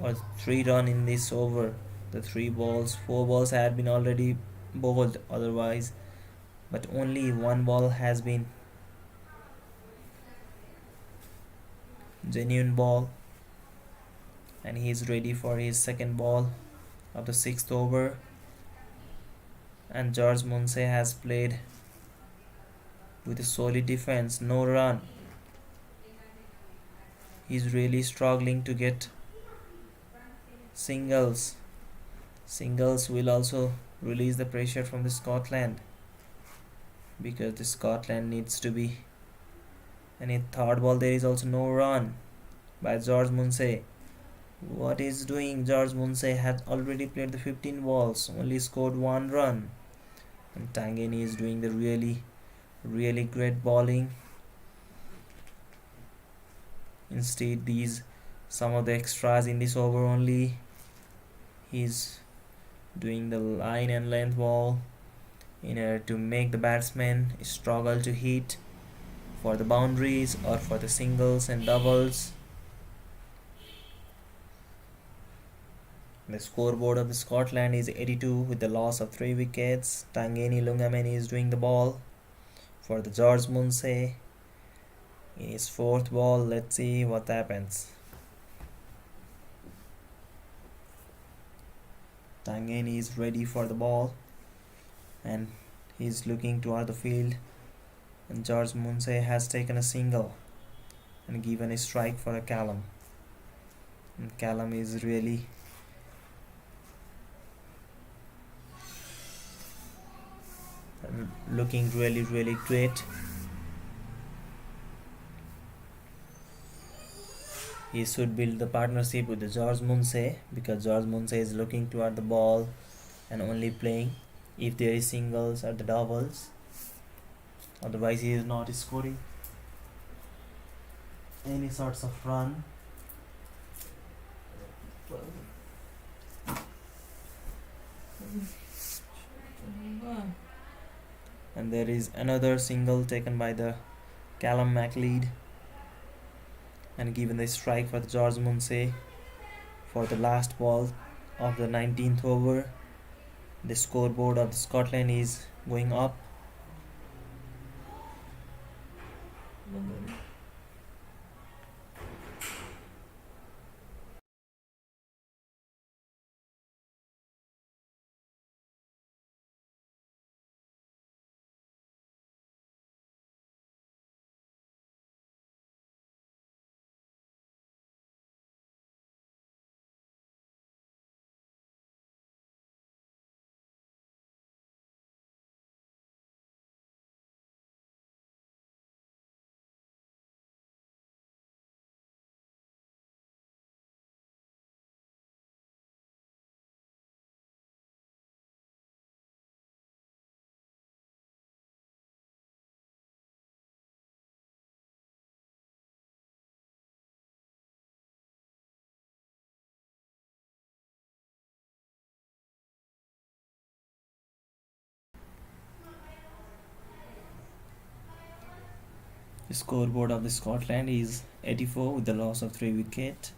or 3 run in this over. The 4 balls had been already bowled otherwise, but only 1 ball has been genuine ball, and he is ready for his second ball of the 6th over. And George Munsey has played with a solid defense, no run. He's really struggling to get singles. Singles will also release the pressure from the Scotland, because the Scotland needs to be. And in 3rd ball there is also no run by George Munsey. What is doing? George Munsey had already played the 15 balls, only scored 1 run. And Tangeni is doing the really great bowling. Instead, some of the extras in this over only. He's doing the line and length ball in order to make the batsman struggle to hit for the boundaries or for the singles and doubles. The scoreboard of the Scotland is 82 with the loss of 3 wickets. Tangeni Lungameni is doing the ball for the George Munsey in his 4th ball. Let's see what happens. Tangeni is ready for the ball and he's looking toward the field, and George Munsey has taken a single and given a strike for a Callum. And Callum is really looking really great. He should build the partnership with the George Munsey, because George Munsey is looking toward the ball and only playing if there is singles or the doubles. Otherwise he is not scoring any sorts of run. And there is another single taken by the Callum MacLeod and given the strike for the George Munsey for the last ball of the 19th over. The scoreboard of Scotland is going up. The scoreboard of the Scotland is 84 with the loss of 3 wickets,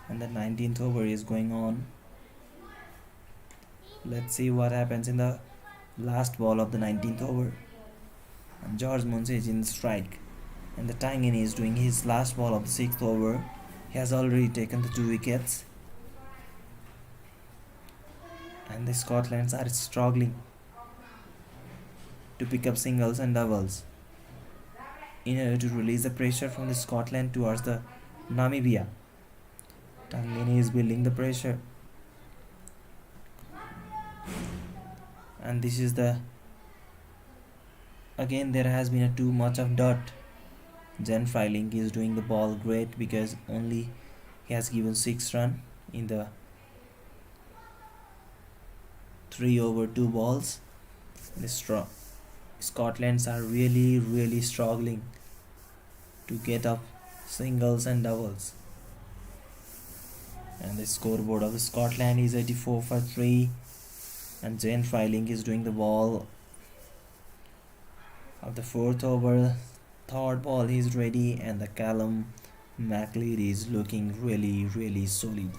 and the 19th over is going on. Let's see what happens in the last ball of the 19th over. And George Munsey is in strike, and the Tangeni is doing his last ball of the 6th over. He has already taken the 2 wickets, and the Scotlands are struggling to pick up singles and doubles in order to release the pressure from the Scotland towards the Namibia. Tangeni is building the pressure, and this is the again there has been a too much of dirt. Jen Freiling is doing the ball great because only he has given 6 runs in the 3 over 2 balls. The Scotlands are really struggling to get up singles and doubles. And the scoreboard of the Scotland is 84 for 3, and Jane Freiling is doing the ball of the 4th over. Third ball is ready, and the Callum MacLeod is looking really solid.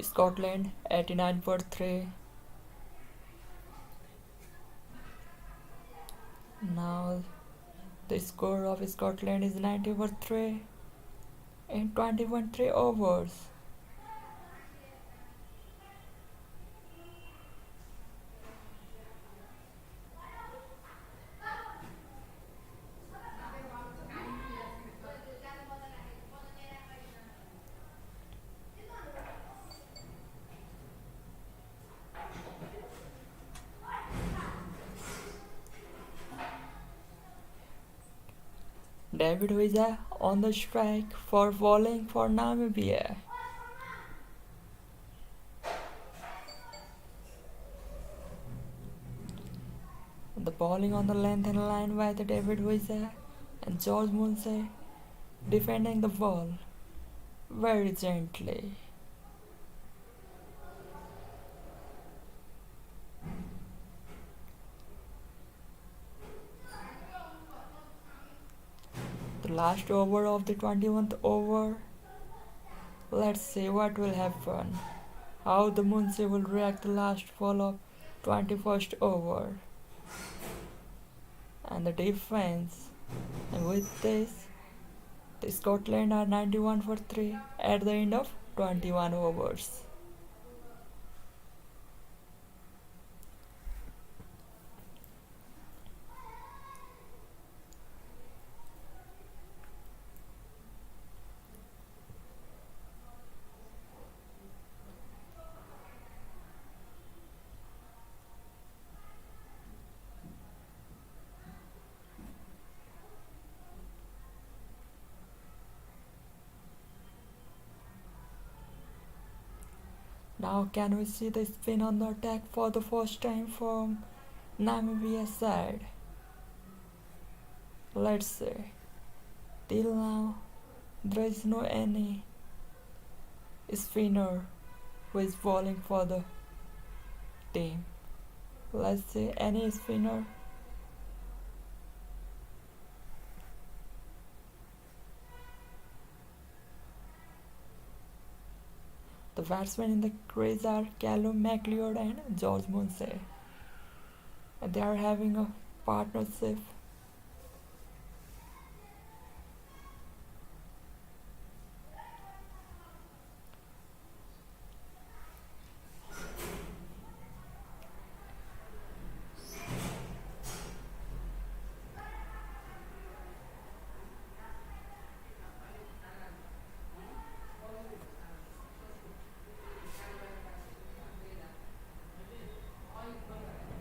Scotland 89 for 3. Now the score of Scotland is 90 for 3 in 20.3 overs. David Villa on the strike for bowling for Namibia. The bowling on the length and line by the David Villa and George Munsey defending the ball very gently. The last over of the 21st over. Let's see what will happen. How the Munsey will react the last ball of 21st over. And the defense. And with this, the Scotland are 91 for 3 at the end of 21 overs. Now can we see the spin on the attack for the first time from Namibia side? Let's see. Till now there is no any spinner who is bowling for the team. Let's see any spinner. The batsmen in the crease are Callum McLeod and George Munsey. They are having a partnership.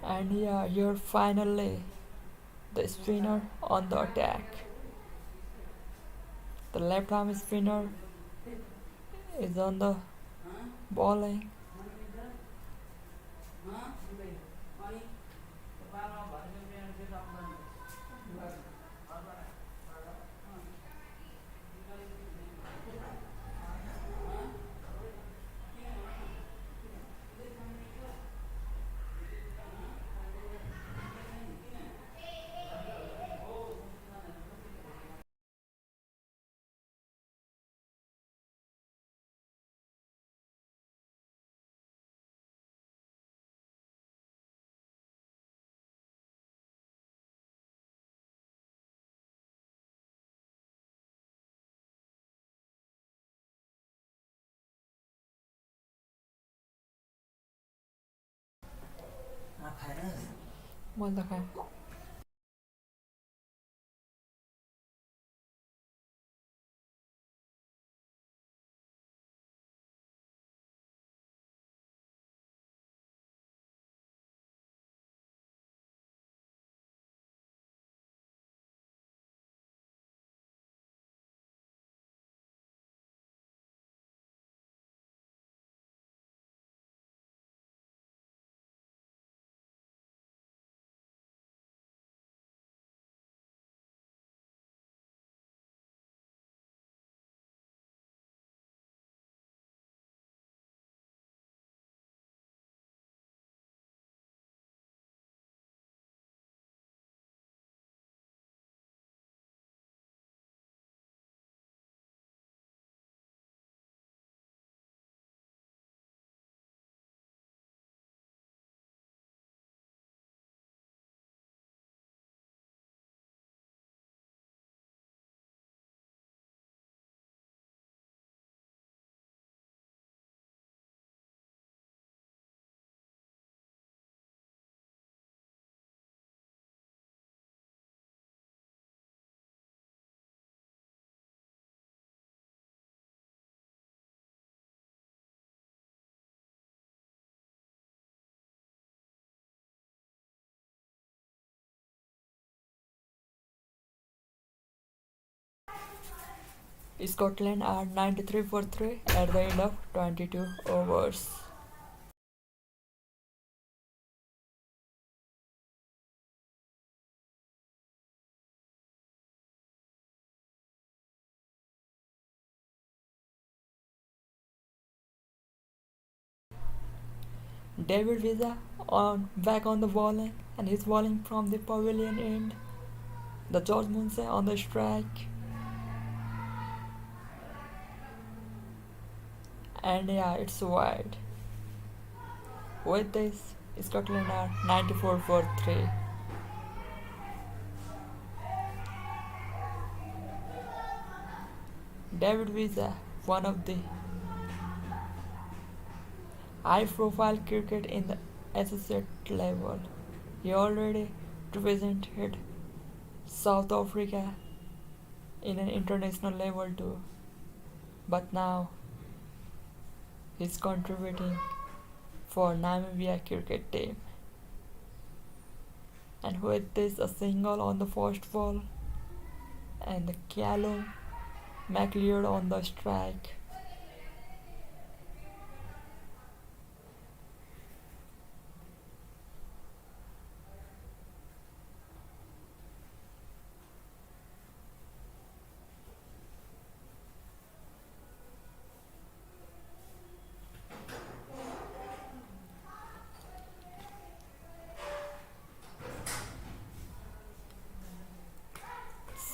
And yeah, here finally the spinner on the attack. The left arm spinner is on the bowling. मैले Scotland are 93 for 3 at the end of 22 overs. David Villa back on the bowling, and he's bowling from the pavilion end. The George Munsey on the strike. And yeah, it's wide. With this, Scotland are 94 for 3. David Villa, one of the high profile cricket in the associate level. He already represented South Africa in an international level too. But now he's contributing for Namibia cricket team. And with this, a single on the first ball and the Callum McLeod on the strike.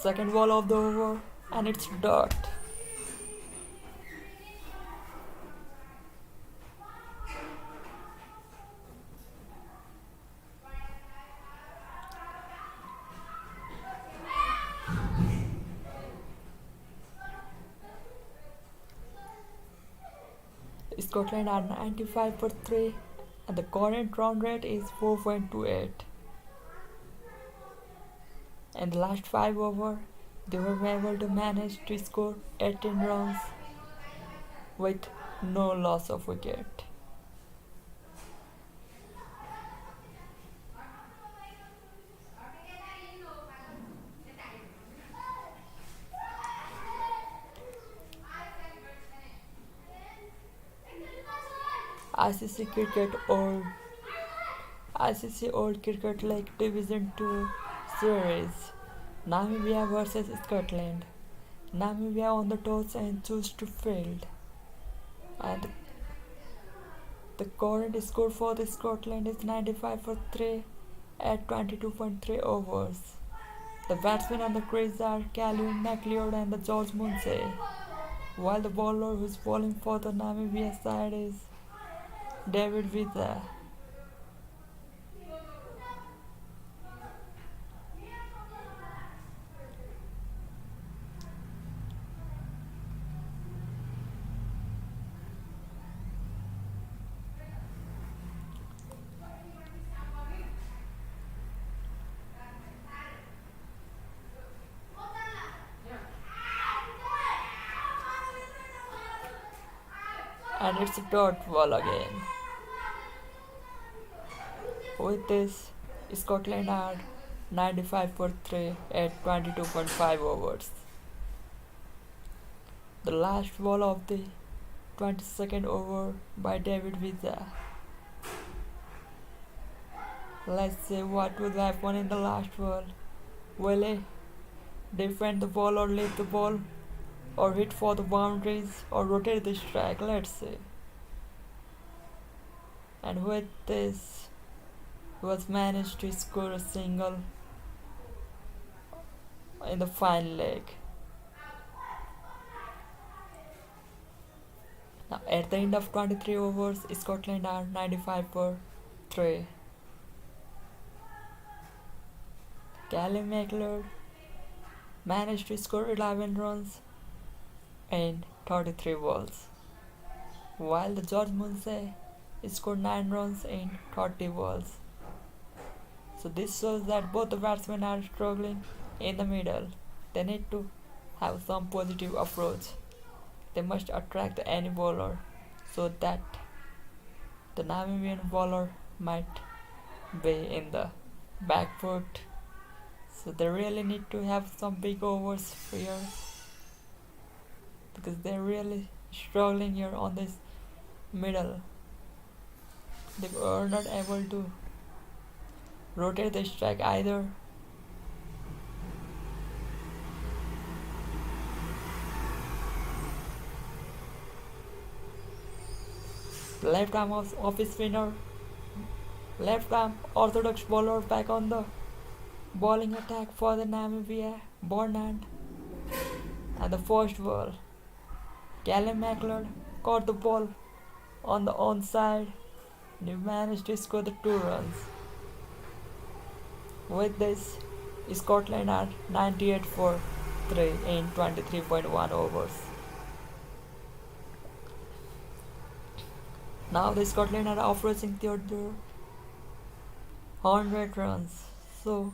Second ball of the over, and it's dot. Scotland are 95 for 3, and the current run rate is 4.28. In the last 5 overs, they were able to manage to score 18 runs with no loss of wicket. ICC Cricket Old ICC Old Cricket League Division 2 Series, Namibia vs Scotland. Namibia on the toss and choose to field. And the current score for the Scotland is 95 for 3 at 22.3 overs. The batsmen on the crease are Callum McLeod and the George Munsey, while the bowler who's bowling for the Namibia side is David Villa. And it's a dot ball again. With this, Scotland are 95 for 3 at 22.5 overs. The last ball of the 22nd over by David Villa. Let's see what would happen in the last ball. Will he defend the ball or leave the ball, or hit for the boundaries, or rotate the strike? Let's see. And with this, he was managed to score a single in the final leg. Now at the end of 23 overs, Scotland are 95 for 3. Callum McLeod managed to score 11 runs in 33 balls, while the George Munsey scored 9 runs in 30 balls. So this shows that both the batsmen are struggling in the middle. They need to have some positive approach. They must attract any bowler so that the Namibian bowler might be in the back foot. So they really need to have some big overs here. because they're really struggling here on this middle. They were not able to rotate the strike either. Left arm off his spinner. Left arm orthodox bowler back on the bowling attack for the Namibia Bernard. And the first ball, Callum McLeod caught the ball on the onside and he managed to score the 2 runs. With this, Scotland are 98 for 3 in 23.1 overs. Now the Scotland are approaching their 100 runs. So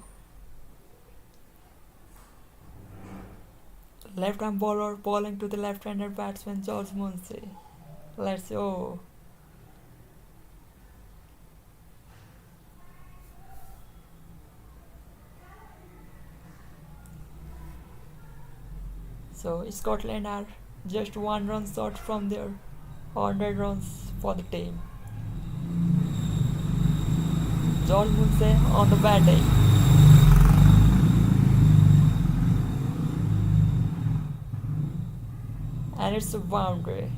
left arm bowler bowling to the left-handed batsman George Munsey. Let's go. So Scotland are just 1 run short from their 100 runs for the team. George Munsey on the batting. And it's a boundary.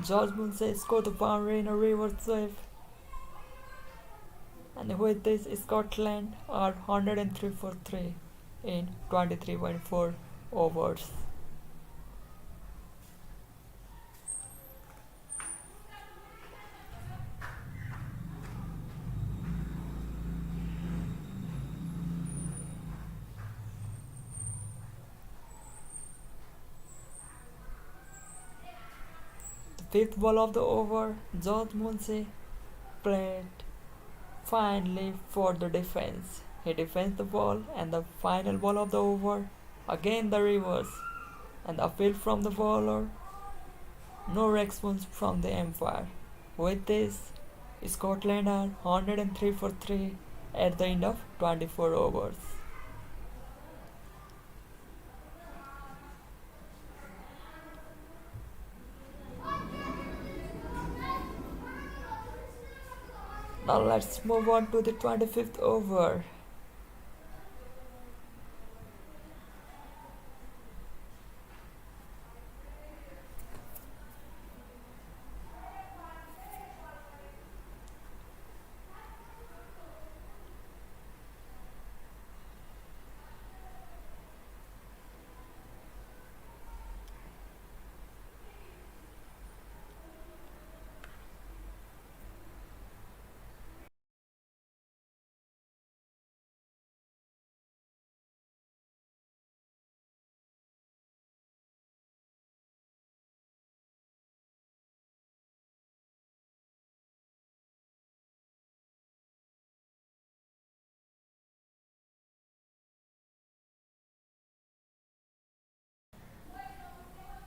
George Munsey scored the boundary in a reverse sweep. And with this, Scotland are 103 for 3 in 23.4 overs. The fifth ball of the over, George Munsey played finally for the defense. He defends the ball and the final ball of the over, again the reverse and the appeal from the bowler, no response from the umpire. With this, Scotland are 103 for 3 at the end of 24 overs. Now let's move on to the 25th over.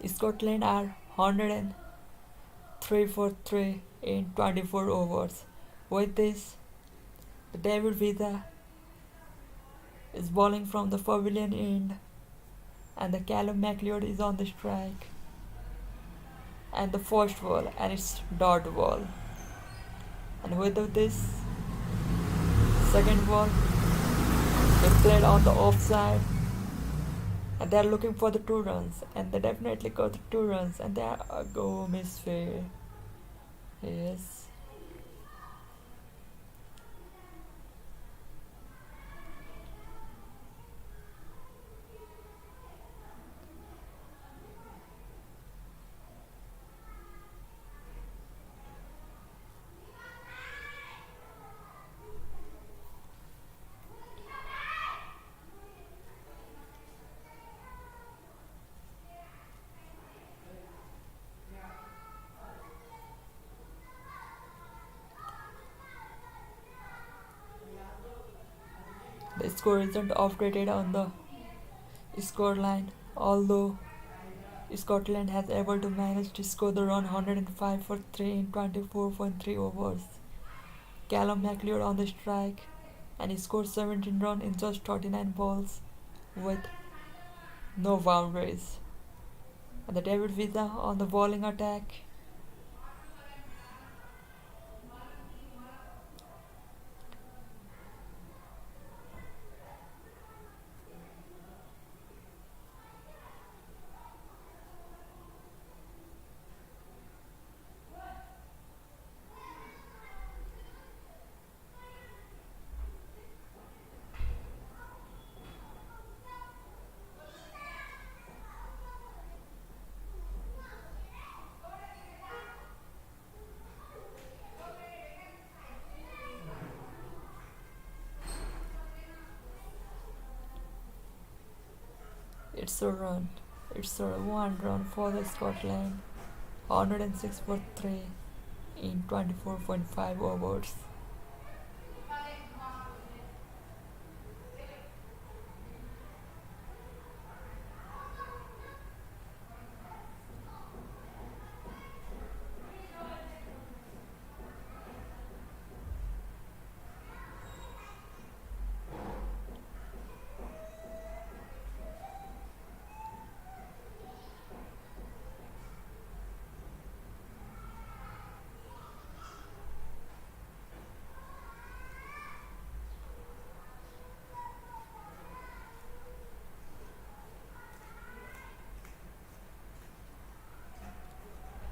Scotland are 103 for 3 in 24 overs. With this, David Villa is bowling from the pavilion end and the Callum McLeod is on the strike. And the first ball, and it's dot ball. And with this second ball, they played on the offside. And they're looking for the 2 runs, and they definitely got the 2 runs, and they are a go misfire. Yes. The score isn't updated on the score line, although Scotland has able to manage to score the run 105 for 3 in 24.3 overs. Callum McLeod on the strike, and he scored 17 runs in just 39 balls with no boundaries. And the David Villa on the bowling attack. It's a run. It's a 1 run for the Scotland. 106 for 3 in 24.5 overs.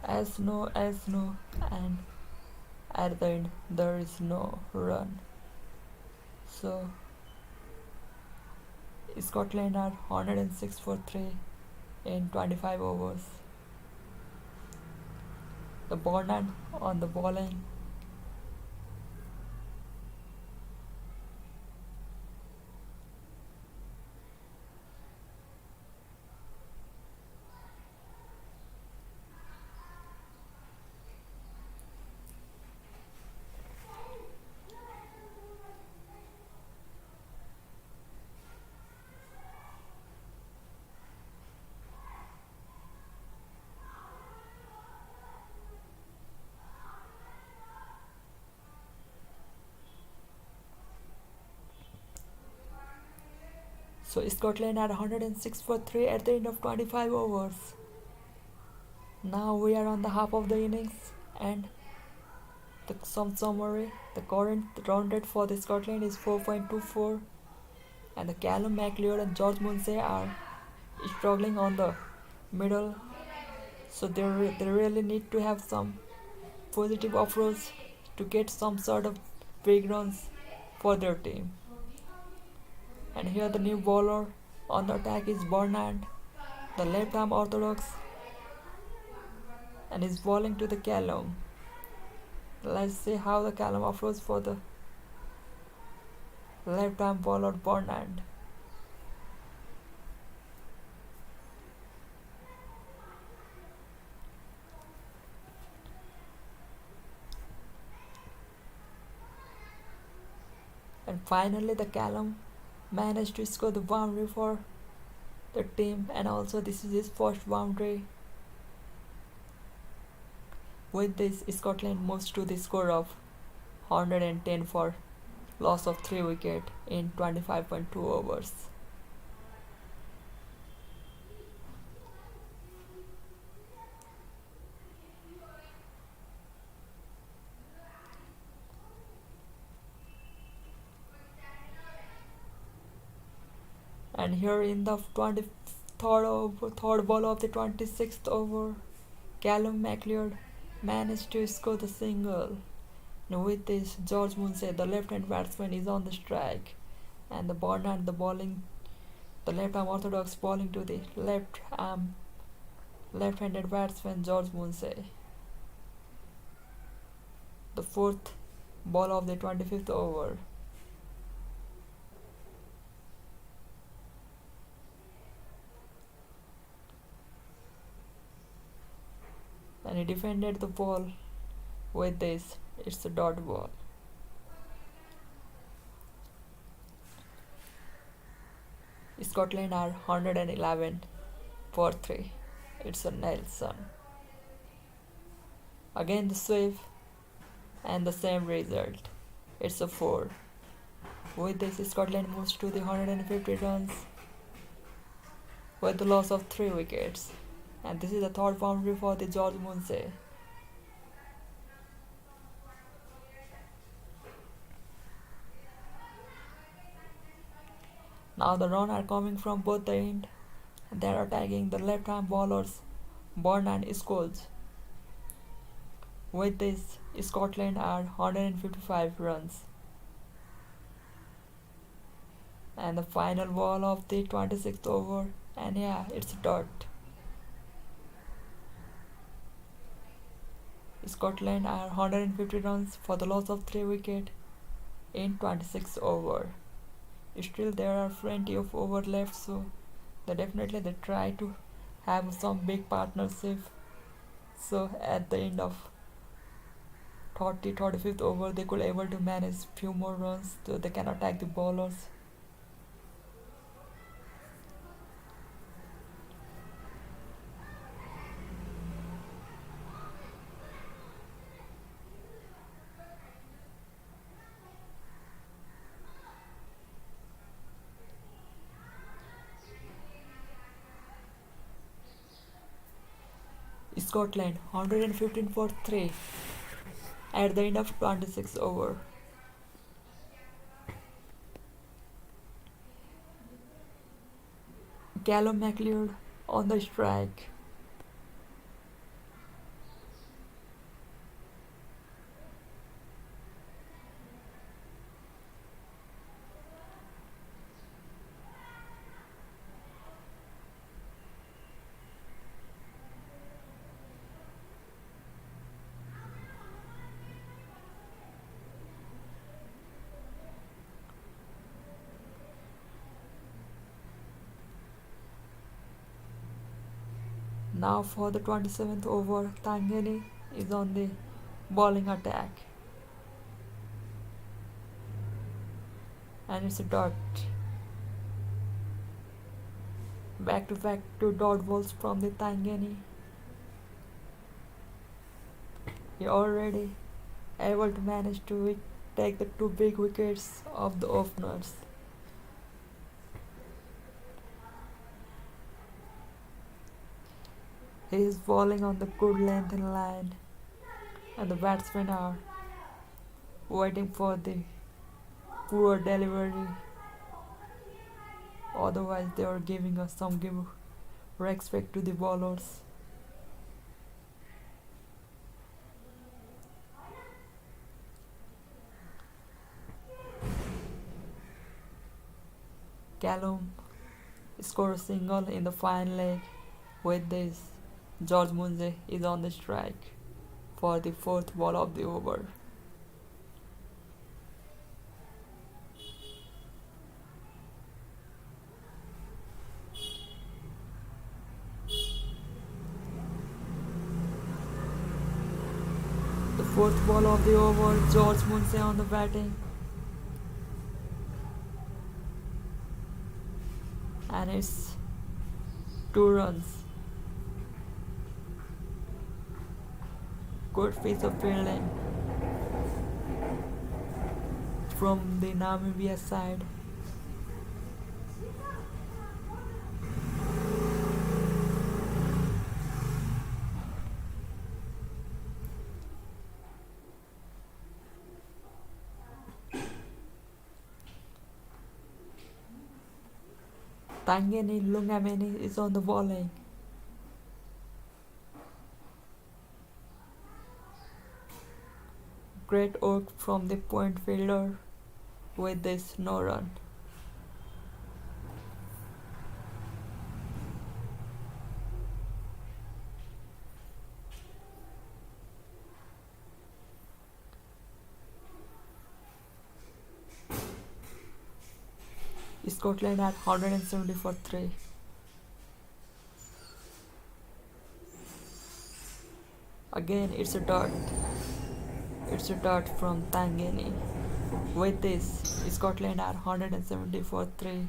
As no, and at the end there is no run. So Scotland are 106 for 3 in 25 overs. The Bonnard on the bowling. So Scotland are 106 for 3 at the end of 25 overs. Now we are on the half of the innings, and some summary. The current run rate for the Scotland is 4.24, and the Callum McLeod and George Munsey are struggling on the middle. So they really need to have some positive approach to get some sort of big runs for their team. And here the new bowler on the attack is Bernard, the left arm orthodox, and is bowling to the Callum. Let's see how the Callum approach for the left arm bowler Bernard. And finally the Callum managed to score the boundary for the team, and also this is his first boundary. With this, Scotland moves to the score of 110 for loss of 3 wickets in 25.2 overs. And here in the 23rd ball of the 26th over, Callum McLeod managed to score the single. And with this, George Munsey, the left-hand batsman, is on the strike, and the Bernard, the left-arm orthodox, bowling to the left-handed batsman George Munsey. The 4th ball of the 25th over. And he defended the ball with this. It's a dot ball. Scotland are 111 for 3. It's a Nelson. Again the sweep and the same result. It's a 4. With this, Scotland moves to the 150 runs with the loss of 3 wickets. And this is the third boundary for the George Munsey. Now the runs are coming from both the end. They are attacking the left-hand bowlers Burn and Scholes. With this, Scotland are 155 runs. And the final ball of the 26th over, and yeah, it's a dot. Scotland are 150 runs for the loss of 3 wickets in 26 over. Still there are plenty of over left, so they try to have some big partnership. So at the end of 35th over, they could able to manage few more runs so they can attack the bowlers. Scotland 115 for 3 at the end of 26 over. Callum McLeod on the strike. Now for the 27th over, Tangani is on the bowling attack. And it's a dot. Back to back 2 dot balls from the Tangani. He already able to manage to take the 2 big wickets of the openers. He is bowling on the good length and line, and the batsmen are waiting for the poor delivery. Otherwise, they are giving us some respect to the bowlers. Callum scored a single in the final leg. With this, George Munsey is on the strike for the 4th ball of the over. The 4th ball of the over, George Munsey on the batting. And it's 2 runs. Good piece of fielding from the Namibia side. Tangani Lungameni is on the bowling. Great work from the point fielder with this no run. Scotland at 170 for 3. Again, it's a dot. It's a dot from Tangani. With this, Scotland are 170 for 3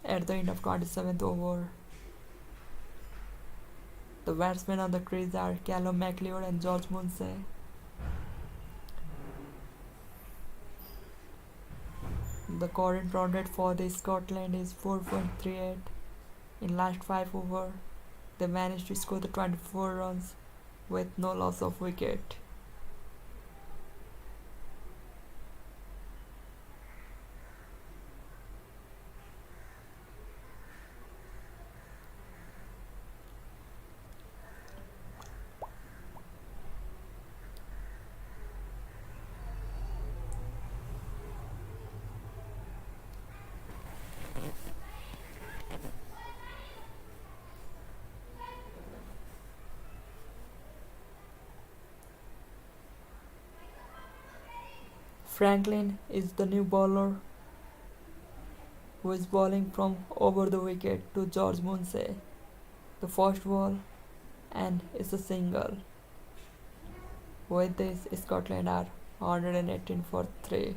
at the end of 27th over. The batsmen on the crease are Callum McLeod and George Munsey. The current run rate for the Scotland is 4.38. In last 5 overs, they managed to score the 24 runs with no loss of wicket. Franklin is the new bowler who is bowling from over the wicket to George Munsey. The first ball and it's a single. With this, Scotland are 118 for 3.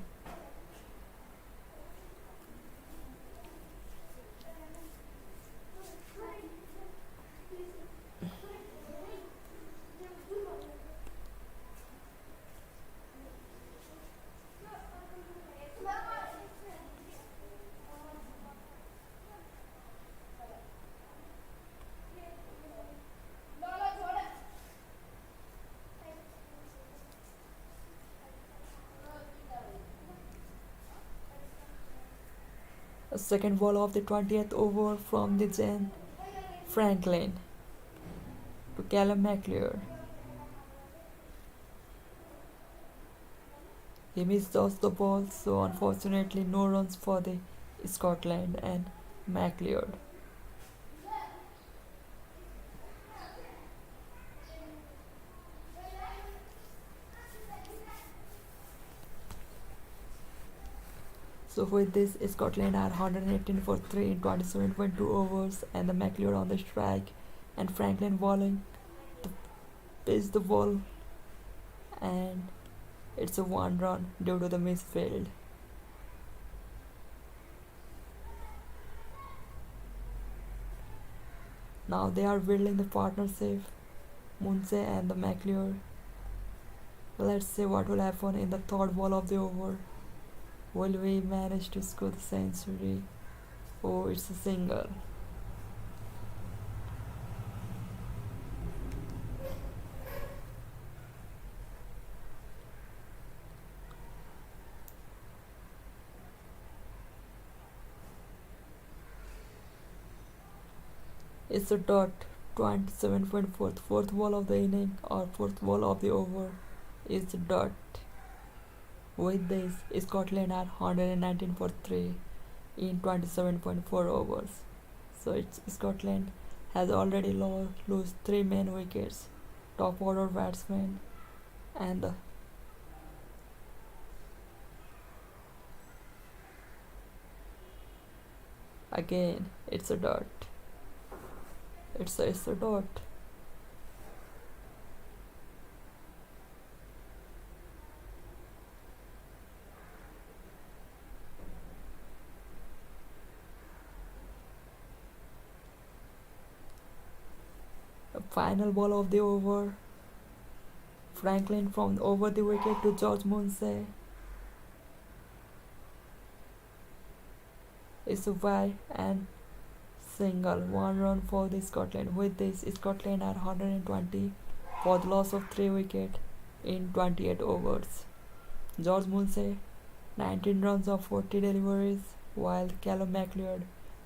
A second ball of the 20th over from the Jen Franklin to Callum McLeod. He misjudged the ball, so unfortunately no runs for the Scotland and McLeod. So with this, Scotland are 118 for 3 in 27.2 overs, and the McLeod on the strike, and Franklin bowling to pitch the ball, and it's a 1 run due to the misfield. Now they are building the partnership, Munsey and the McLeod. Let's see what will happen in the third ball of the over. Will we manage to score the century? Oh, it's a single. It's a dot. 27.4. Fourth ball of the inning or fourth ball of the over is a dot. With this, Scotland are 119 for 3 in 27.4 overs. So it's Scotland has already lost 3 main wickets, top order batsmen, and again it's a dot. It's a dot. The final ball of the over. Franklin from over the wicket to George Munsey. It's a wide and single, 1 run for the Scotland. With this, Scotland are 120 for the loss of 3 wickets in 28 overs. George Munsey 19 runs of 40 deliveries, while Callum McLeod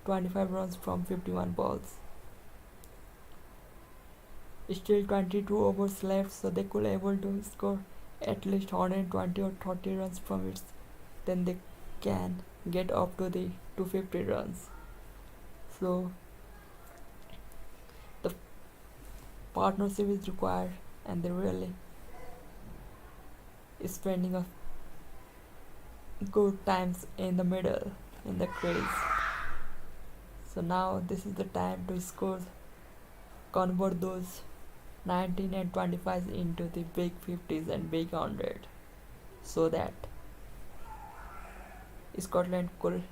25 runs from 51 balls. Still 22 overs left, so they could able to score at least 120 or 30 runs from it. Then they can get up to the 250 runs. So the partnership is required, and they really is spending a good times in the middle in the crease. So now this is the time to score, convert those 19 and 25s into the big 50s and big 100, so that Scotland could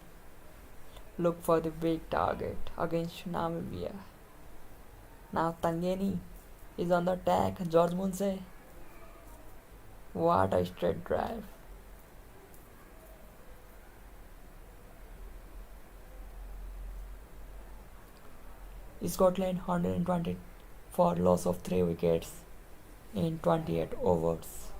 look for the big target against Namibia. Now Tangeni is on the attack. George Munsey, what a straight drive. Scotland 120 for loss of 3 wickets in 28 overs.